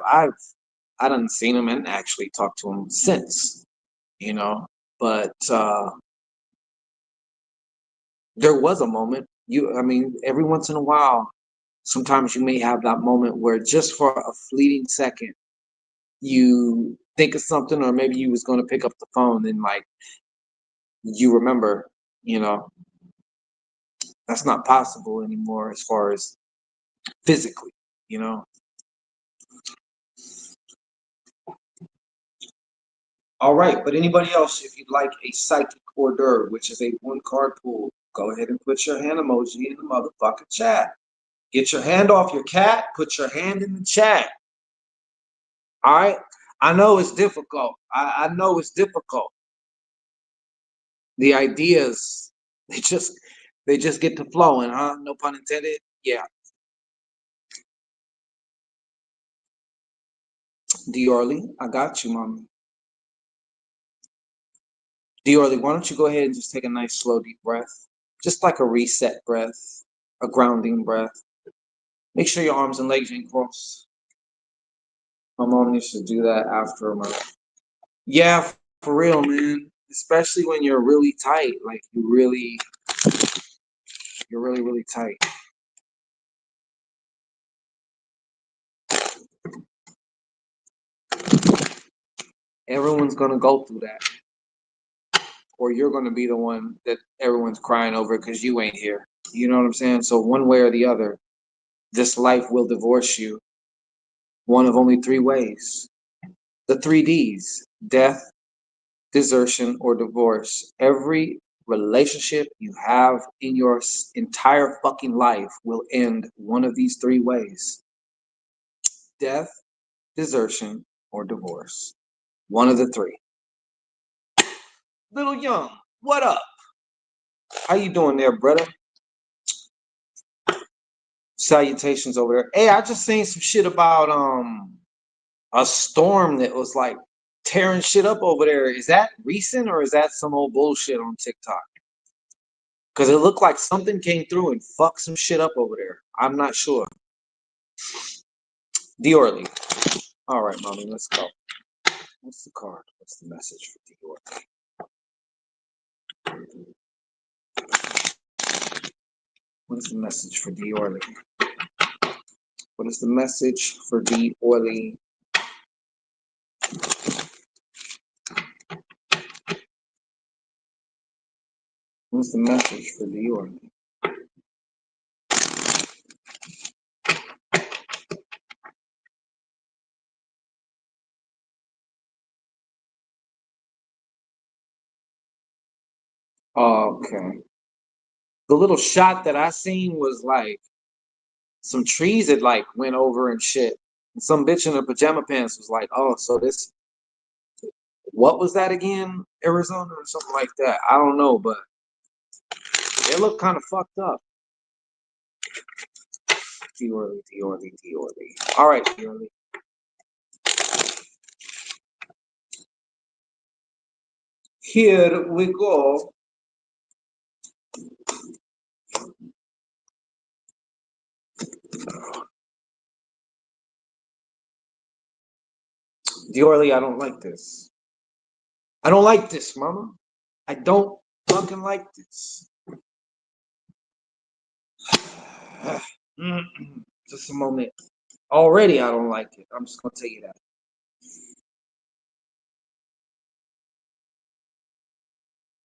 done seen him and actually talked to him since, but there was a moment. I mean, every once in a while, sometimes you may have that moment where just for a fleeting second, you think of something, or maybe you was going to pick up the phone and like you remember, you know, that's not possible anymore as far as physically, you know. All right, but anybody else, if you'd like a psychic hors d'oeuvre, which is a one card pool, go ahead and put your hand emoji in the motherfucking chat. Get your hand off your cat, put your hand in the chat. All right. I know it's difficult. I know it's difficult. The ideas, they just they just get to flowing, huh? No pun intended. Yeah. Diorly, I got you, mommy. Diorly, why don't you go ahead and just take a nice, slow, deep breath? Just like a reset breath, a grounding breath. Make sure your arms and legs ain't crossed. My mom used to do that after my Yeah, for real, man. Especially when you're really tight, like you're really, really tight. Everyone's gonna go through that, or you're gonna be the one that everyone's crying over because you ain't here. You know what I'm saying? So one way or the other, this life will divorce you. One of only three ways. The three D's: death, desertion, or divorce. Every relationship you have in your entire fucking life will end one of these three ways: death, desertion, or divorce. One of the three. Little Young, what up? How you doing there, brother? Salutations over there. Hey, I just seen some shit about a storm that was like tearing shit up over there. Is that recent or is that some old bullshit on TikTok? Because it looked like something came through and fucked some shit up over there. I'm not sure. Diorly. All right, mommy, let's go. What's the card? What's the message for Diorly? What is the message for Diorly? What is the message for Diorly? What's the message for Diorly? Okay. The little shot that I seen was like some trees that like went over and shit. And some bitch in her pajama pants was like, "Oh, so this what was that again? Arizona or something like that? I don't know, but it looked kind of fucked up." Diorly, Diorly, Diorly. All right, Diorly. Here we go. Diorly, I don't like this. I don't like this, mama. I don't fucking like this. Just a moment. Already, I don't like it. I'm just gonna tell you that.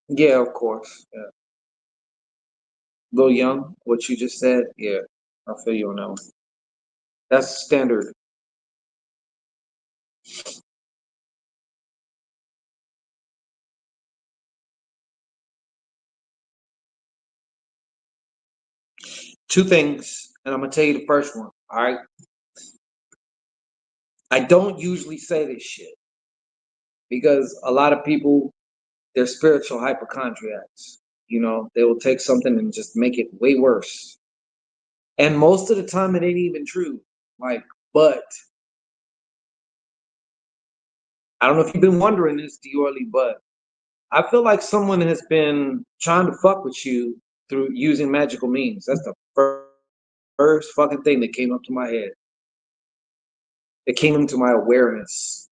Yeah, of course. Yeah. Lil Young, what you just said, yeah, I feel you on that one. That's standard. Two things, and I'm gonna tell you the first one. All right. I don't usually say this shit because a lot of people, they're spiritual hypochondriacs. You know, they will take something and just make it way worse. And most of the time, it ain't even true. Like, but I don't know if you've been wondering this, Diorly, but I feel like someone has been trying to fuck with you through using magical means. That's the first fucking thing that came up to my head. It came into my awareness.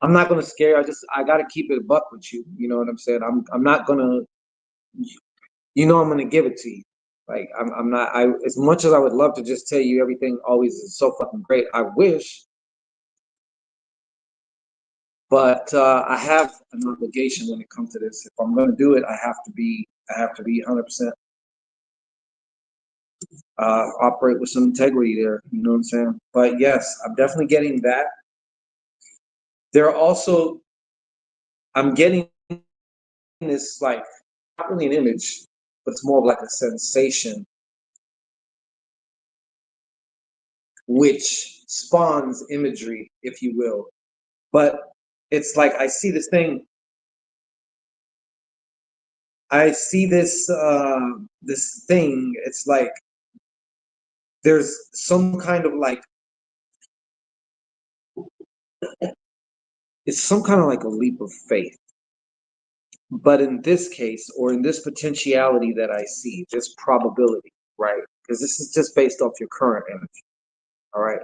I'm not gonna scare you. I gotta keep it a buck with you. You know what I'm saying? I'm not gonna, I'm gonna give it to you. Like I'm not I as much as I would love to just tell you everything always is so fucking great. I wish, but I have an obligation when it comes to this. If I'm gonna do it, I have to be 100% operate with some integrity there. You know what I'm saying? But yes, I'm definitely getting that. There are also I'm getting this like not really an image, but it's more of like a sensation, which spawns imagery, if you will. But it's like I see this thing. I see this thing. It's like there's some kind of like it's some kind of like a leap of faith. But in this case, or in this potentiality that I see, this probability, right? Because this is just based off your current energy. All right.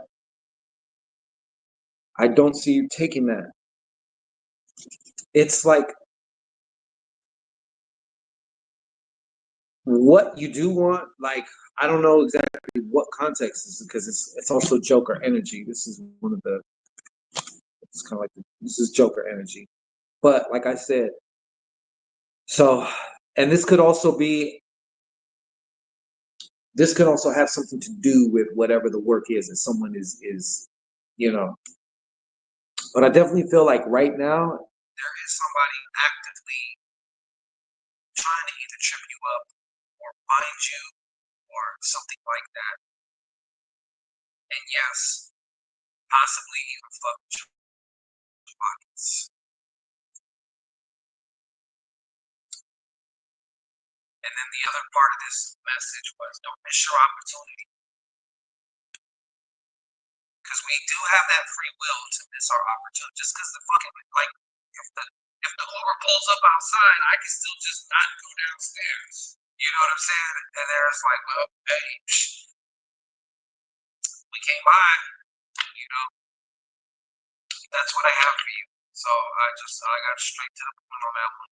I don't see you taking that. It's like what you do want, like I don't know exactly what context this is because it's also Joker energy. This is one of the it's kind of like this is Joker energy. But like I said, so and this could also have something to do with whatever the work is that someone is you know. But I definitely feel like right now there is somebody actively trying to either trip you up or find you or something like that. And yes, possibly even fuck with your pockets. And then the other part of this message was don't miss your opportunity because we do have that free will to miss our opportunity. Just because the fucking like if the Uber pulls up outside, I can still just not go downstairs. You know what I'm saying? And there's like, well, hey, we came by. You know, that's what I have for you. So I got straight to the point on that one.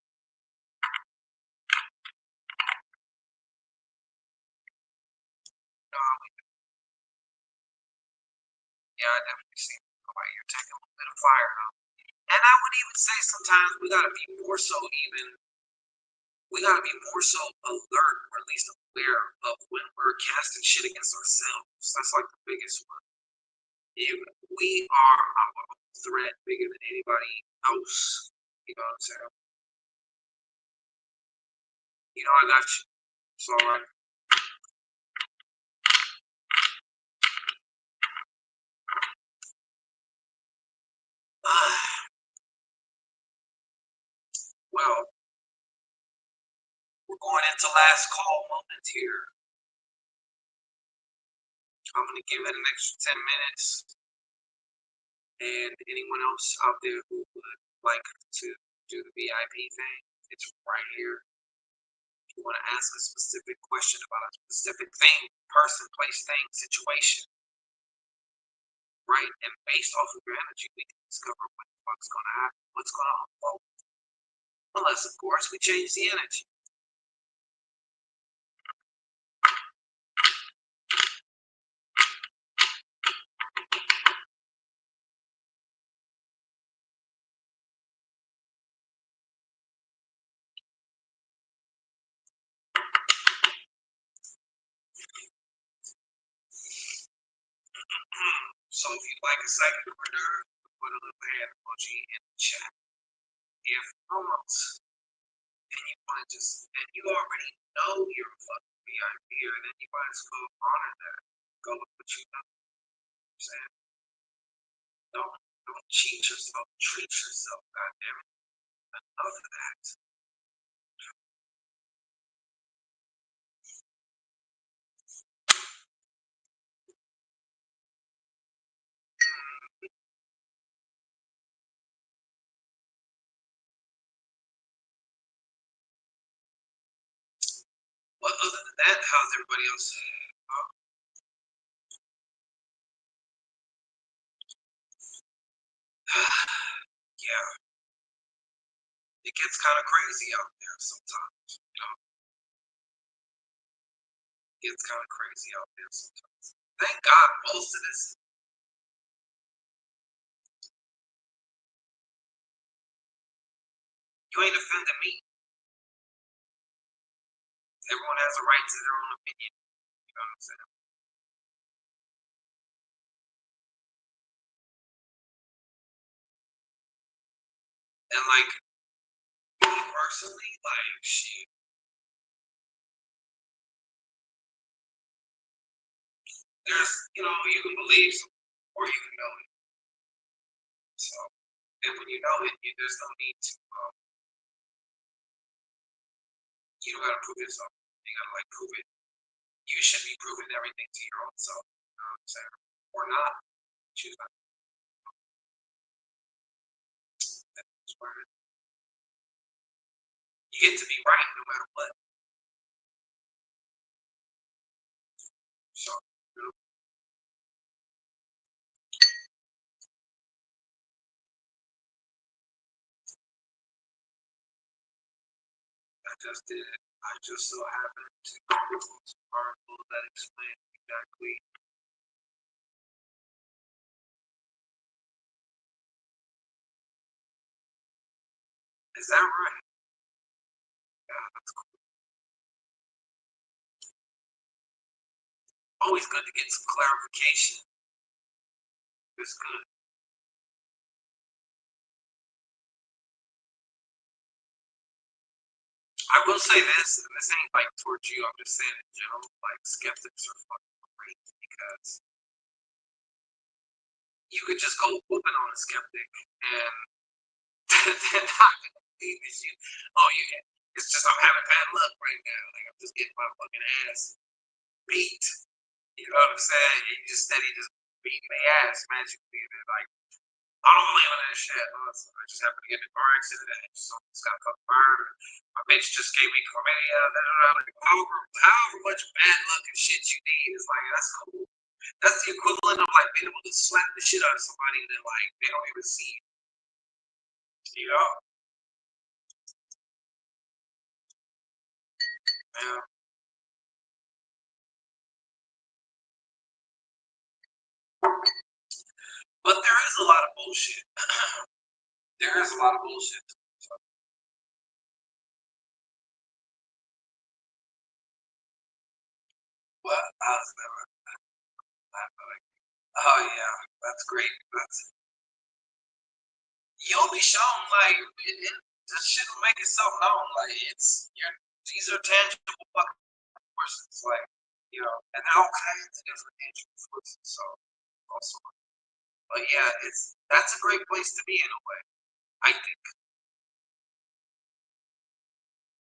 Um, yeah, I definitely see. Right, you're taking a little bit of fire though. And I would even say sometimes we gotta be more so even we gotta be more so alert or at least aware of when we're casting shit against ourselves. That's like the biggest one. If we are our own threat bigger than anybody else, you know what I'm saying? You know I got you. It's all right. Well, we're going into last call moment here. I'm gonna give it an extra 10 minutes. And anyone else out there who would like to do the VIP thing, it's right here. If you want to ask a specific question about a specific thing, person, place, thing, situation, right? And based off of your energy, we can discover what the fuck's going to happen, what's going to unfold. Unless, of course, we change the energy. So if you'd like a second order, put a little hand emoji in the chat. If not, and you want to just, and you already know you're a fucking VIP, and then you might as well honor that. Go with what you know. I'm saying, don't cheat yourself, treat yourself, goddammit. Enough of that. Well, other than that, how's everybody else? Yeah, it gets kind of crazy out there sometimes. You know, it gets kind of crazy out there sometimes. Thank God most of this, you ain't offending me. Everyone has a right to their own opinion. You know what I'm saying? And like, me personally, like, shit, there's, you know, you can believe something or you can know it. So, and when you know it, there's no need to, you don't gotta prove yourself. You gotta like prove it. You should be proving everything to your own self. You know what I'm saying? Or not. Choose not. That's where you get to be right no matter what. So, you know, just did it. I just so happened to go to some article that explains exactly. Is that right? Yeah, that's cool. Always good to get some clarification. It's good. I will say this, and this ain't like towards you, I'm just saying in general, like skeptics are fucking great because you could just go whooping on a skeptic and they're not gonna believe it's you. Oh, it's just I'm having bad luck right now. Like I'm just getting my fucking ass beat. You know what I'm saying? You just steady just beating their ass magically. And they're like, I don't believe in that shit. I just happened to get in a car accident and just got fucking burned. My bitch just gave me chlamydia. Like, however much bad luck and shit you need is like, that's cool. That's the equivalent of like being able to slap the shit out of somebody and then like they don't even see it. You know? Yeah. But there is a lot of bullshit. There is a lot of bullshit. But I was never. Oh yeah, that's great. You'll be shown like this shit will make itself known. Like these are tangible fucking forces. Like and all kinds of different tangible forces. So also, but yeah, that's a great place to be in a way. I think.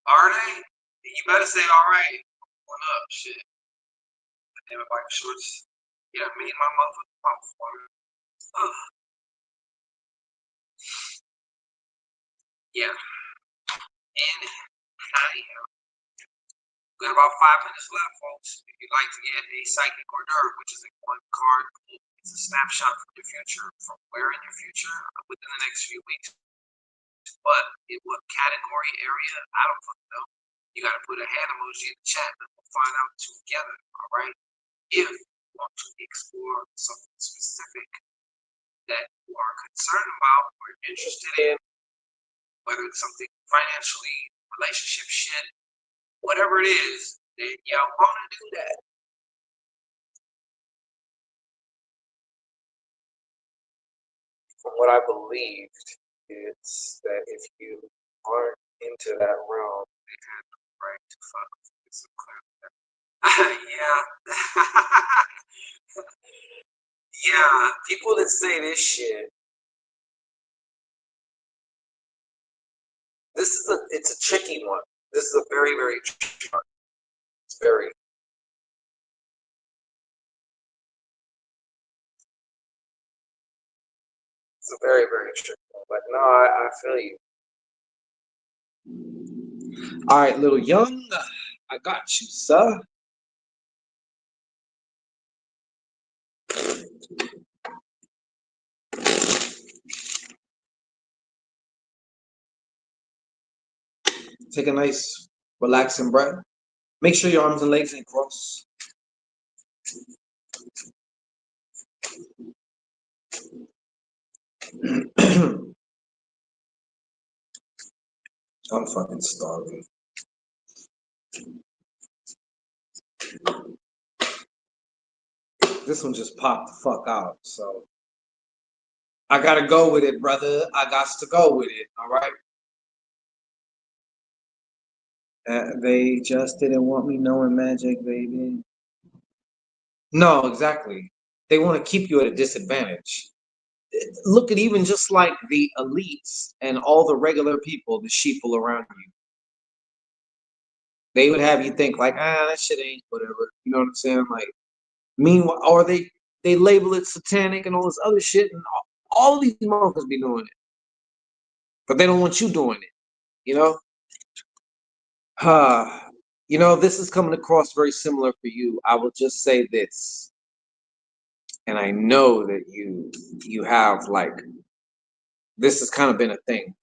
Are they? You better say all right. What up, shit? Damn it, Mike Shorts. Yeah, me and my motherfucker. Yeah, and I am. We got about 5 minutes left, folks. If you'd like to get a psychic hors d'oeuvre, which is a one card, it's a snapshot from your future, from where in your future within the next few weeks. But in what category area, I don't fucking know. You got to put a hand emoji in the chat and we'll find out together, all right? If you want to explore something specific that you are concerned about or interested in, whether it's something financially, relationship shit, whatever it is, then y'all want to do that. From what I believed, it's that if you aren't into that realm, they have the right to fuck with some clear. Yeah. Yeah, people that say this shit, it's a tricky one. This is a very, very tricky one. It's very. It's a very, very tricky one. But no, I feel you. All right, little young, I got you, sir. Take a nice, relaxing breath. Make sure your arms and legs ain't crossed. I'm fucking starving. This one just popped the fuck out, so I gotta go with it, brother. I got to go with it, all right? They just didn't want me knowing magic, baby. No, exactly. They want to keep you at a disadvantage. Look at even just like the elites and all the regular people, the sheeple around you. They would have you think like, that shit ain't whatever. You know what I'm saying? Like, meanwhile, or they label it satanic and all this other shit, and all these motherfuckers be doing it, but they don't want you doing it. You know? This is coming across very similar for you. I will just say this, and I know that you have like this has kind of been a thing.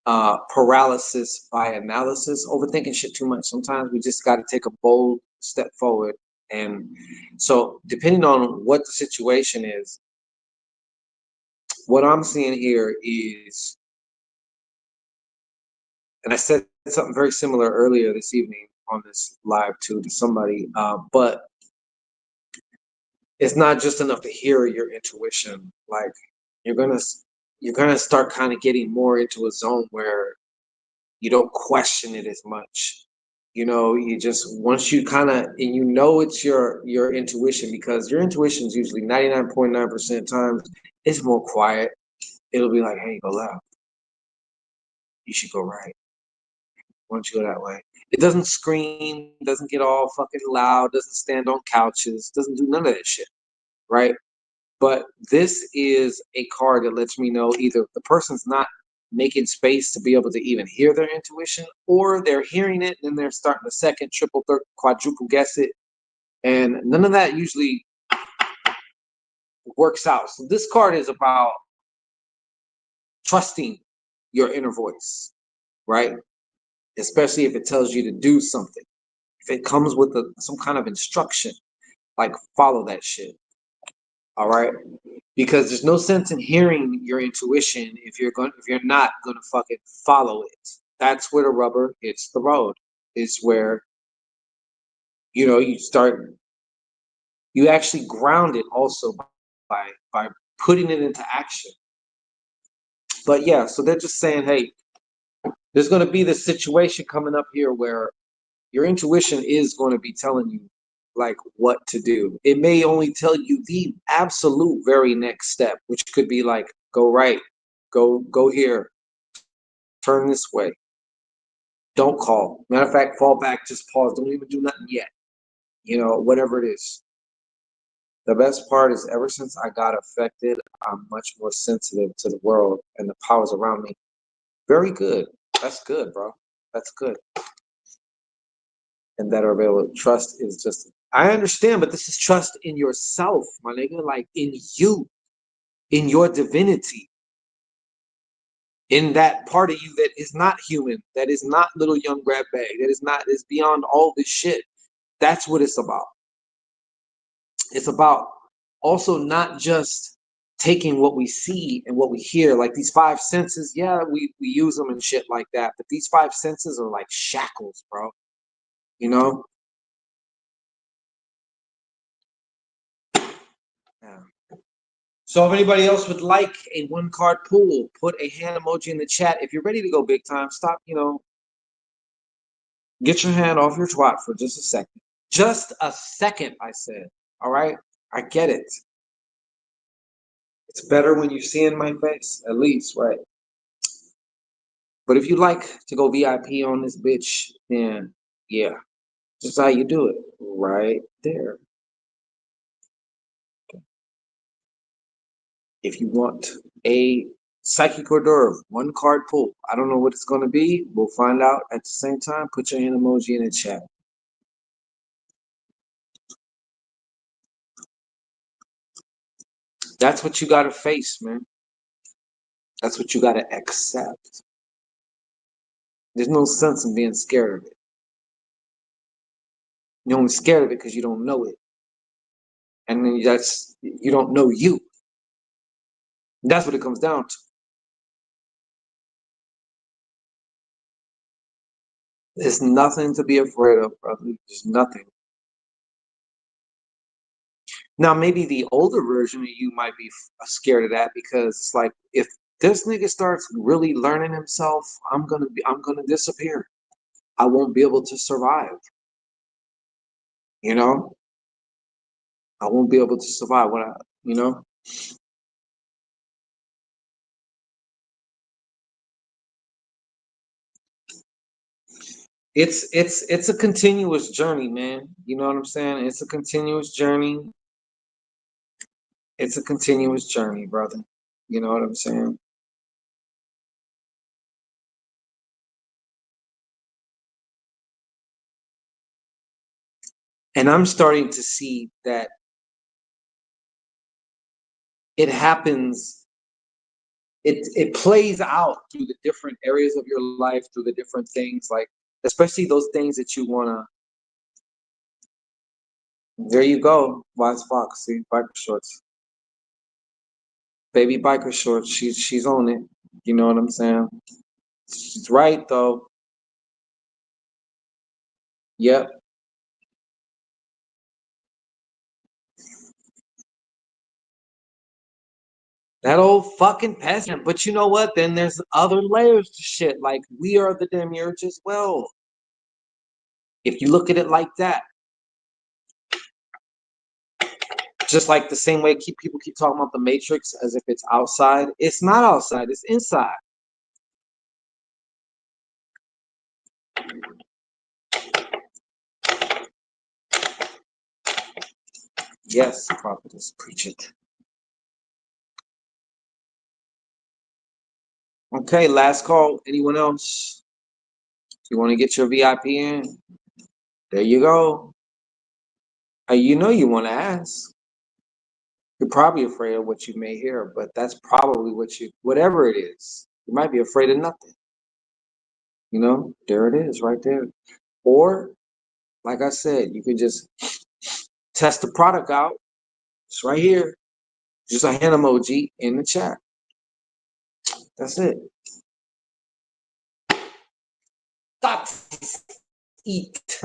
paralysis by analysis, overthinking shit too much. Sometimes we just got to take a bold step forward. And so, depending on what the situation is, what I'm seeing here is, and I said something very similar earlier this evening on this live too to somebody, but it's not just enough to hear your intuition. Like you're gonna you're gonna start kind of getting more into a zone where you don't question it as much. You know, you just once you kind of and you know it's your intuition, because your intuition is usually 99.9% times it's more quiet. It'll be like, hey, go left. You should go right. Why don't you go that way? It doesn't scream, doesn't get all fucking loud, doesn't stand on couches, doesn't do none of that shit, right? But this is a card that lets me know either the person's not making space to be able to even hear their intuition, or they're hearing it and they're starting to second, triple, third, quadruple guess it. And none of that usually works out. So this card is about trusting your inner voice, right? Especially if it tells you to do something. If it comes with some kind of instruction, like follow that shit. All right, because there's no sense in hearing your intuition if you're not gonna fucking follow it. That's where the rubber hits the road. Is where you actually ground it also by putting it into action. But yeah, so they're just saying, hey, there's gonna be this situation coming up here where your intuition is going to be telling you like what to do. It may only tell you the absolute very next step, which could be like go right, go here, turn this way. Don't call. Matter of fact, fall back, just pause. Don't even do nothing yet. You know, whatever it is. The best part is ever since I got affected, I'm much more sensitive to the world and the powers around me. Very good. That's good, bro. That's good. And that are available. Trust is just, I understand, but this is trust in yourself, my nigga, like in you, in your divinity, in that part of you that is not human, that is not little young grab bag, that is beyond all this shit. That's what it's about. It's about also not just taking what we see and what we hear, like these five senses. Yeah, we use them and shit like that, but these five senses are like shackles, bro. You know? Yeah. So if anybody else would like a one card pool, put a hand emoji in the chat. If you're ready to go big time, stop, get your hand off your twat for just a second. Just a second, I said. All right? I get it. It's better when you see in my face, at least, right? But if you like to go VIP on this bitch, then yeah, just how you do it. Right there. If you want a psychic hors d'oeuvre, one card pull, I don't know what it's going to be. We'll find out at the same time. Put your hand emoji in the chat. That's what you got to face, man. That's what you got to accept. There's no sense in being scared of it. You're only scared of it because you don't know it. And then you don't know you. That's what it comes down to. There's nothing to be afraid of, brother. There's nothing. Now, maybe the older version of you might be scared of that, because it's like, if this nigga starts really learning himself, I'm gonna disappear. I won't be able to survive. You know, I won't be able to survive. You know, it's a continuous journey, man. You know what I'm saying? It's a continuous journey. It's a continuous journey, brother. You know what I'm saying? And I'm starting to see that it happens it plays out through the different areas of your life, through the different things, like especially those things that you wanna. There you go, Wise Fox. See, biker shorts, baby biker shorts. She's on it. You know what I'm saying? She's right though. Yep. That old fucking peasant. But you know what? Then there's other layers to shit. Like we are the demiurge as well. If you look at it like that, just like the same way people keep talking about the Matrix as if it's outside. It's not outside. It's inside. Yes, prophetess, preach it. Okay, last call. Anyone else? If you want to get your VIP in, there you go. You know you want to ask. You're probably afraid of what you may hear, but that's probably whatever it is. You might be afraid of nothing. You know, there it is, right there. Or, like I said, you can just test the product out. It's right here. Just a hand emoji in the chat. That's it. Stop. Eat.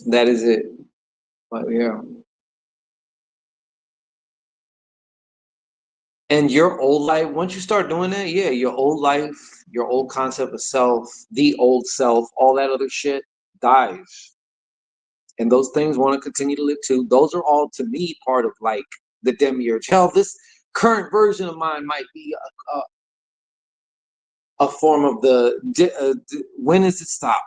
That is it. But yeah. And your old life, once you start doing that, yeah, your old life, your old concept of self, the old self, all that other shit dies. And those things want to continue to live too. Those are all, to me, part of like the demiurge. Hell, this current version of mine might be a form of when does it stop?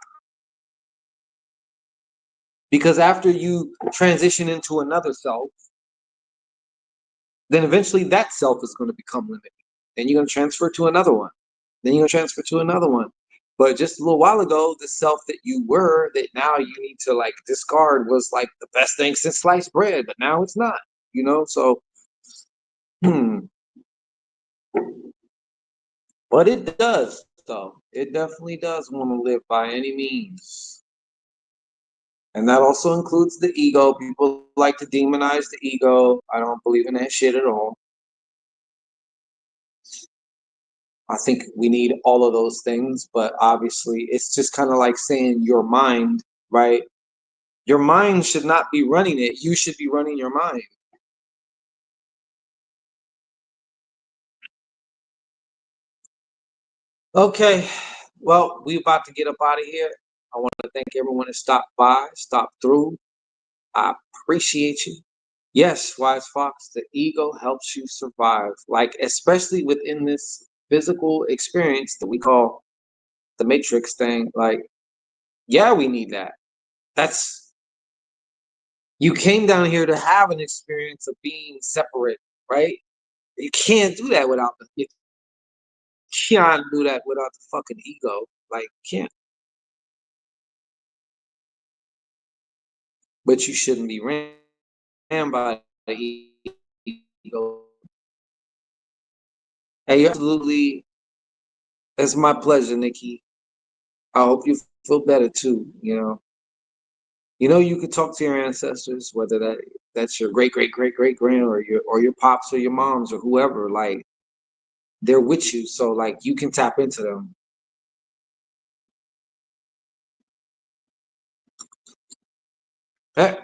Because after you transition into another self, then eventually that self is going to become limited. Then you're going to transfer to another one. Then you're going to transfer to another one. But just a little while ago, the self that you were, that now you need to like discard, was like the best thing since sliced bread, but now it's not, you know? So, but it does, though. It definitely does want to live by any means. And that also includes the ego. People like to demonize the ego. I don't believe in that shit at all. I think we need all of those things, but obviously it's just kind of like saying your mind, right? Your mind should not be running it. You should be running your mind. Okay. Well, we about to get up out of here. I want to thank everyone that stopped by, stopped through. I appreciate you. Yes, Wise Fox, the ego helps you survive. Like, especially within this physical experience that we call the Matrix thing. Like, yeah, we need that. That's You came down here to have an experience of being separate, right? You can't do that without you can't do that without the fucking ego. Like, can't. But you shouldn't be ran by the ego. Hey, absolutely. It's my pleasure, Nikki. I hope you feel better too. You could talk to your ancestors, whether that's your great great great great grand or your pops or your moms or whoever. Like they're with you, so like you can tap into them. Hey,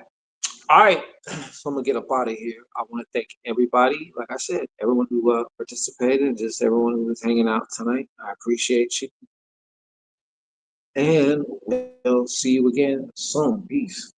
all right, so I'm gonna get up out of here. I want to thank everybody, like I said, everyone who participated, and just everyone who was hanging out tonight. I appreciate you, and we'll see you again soon. Peace.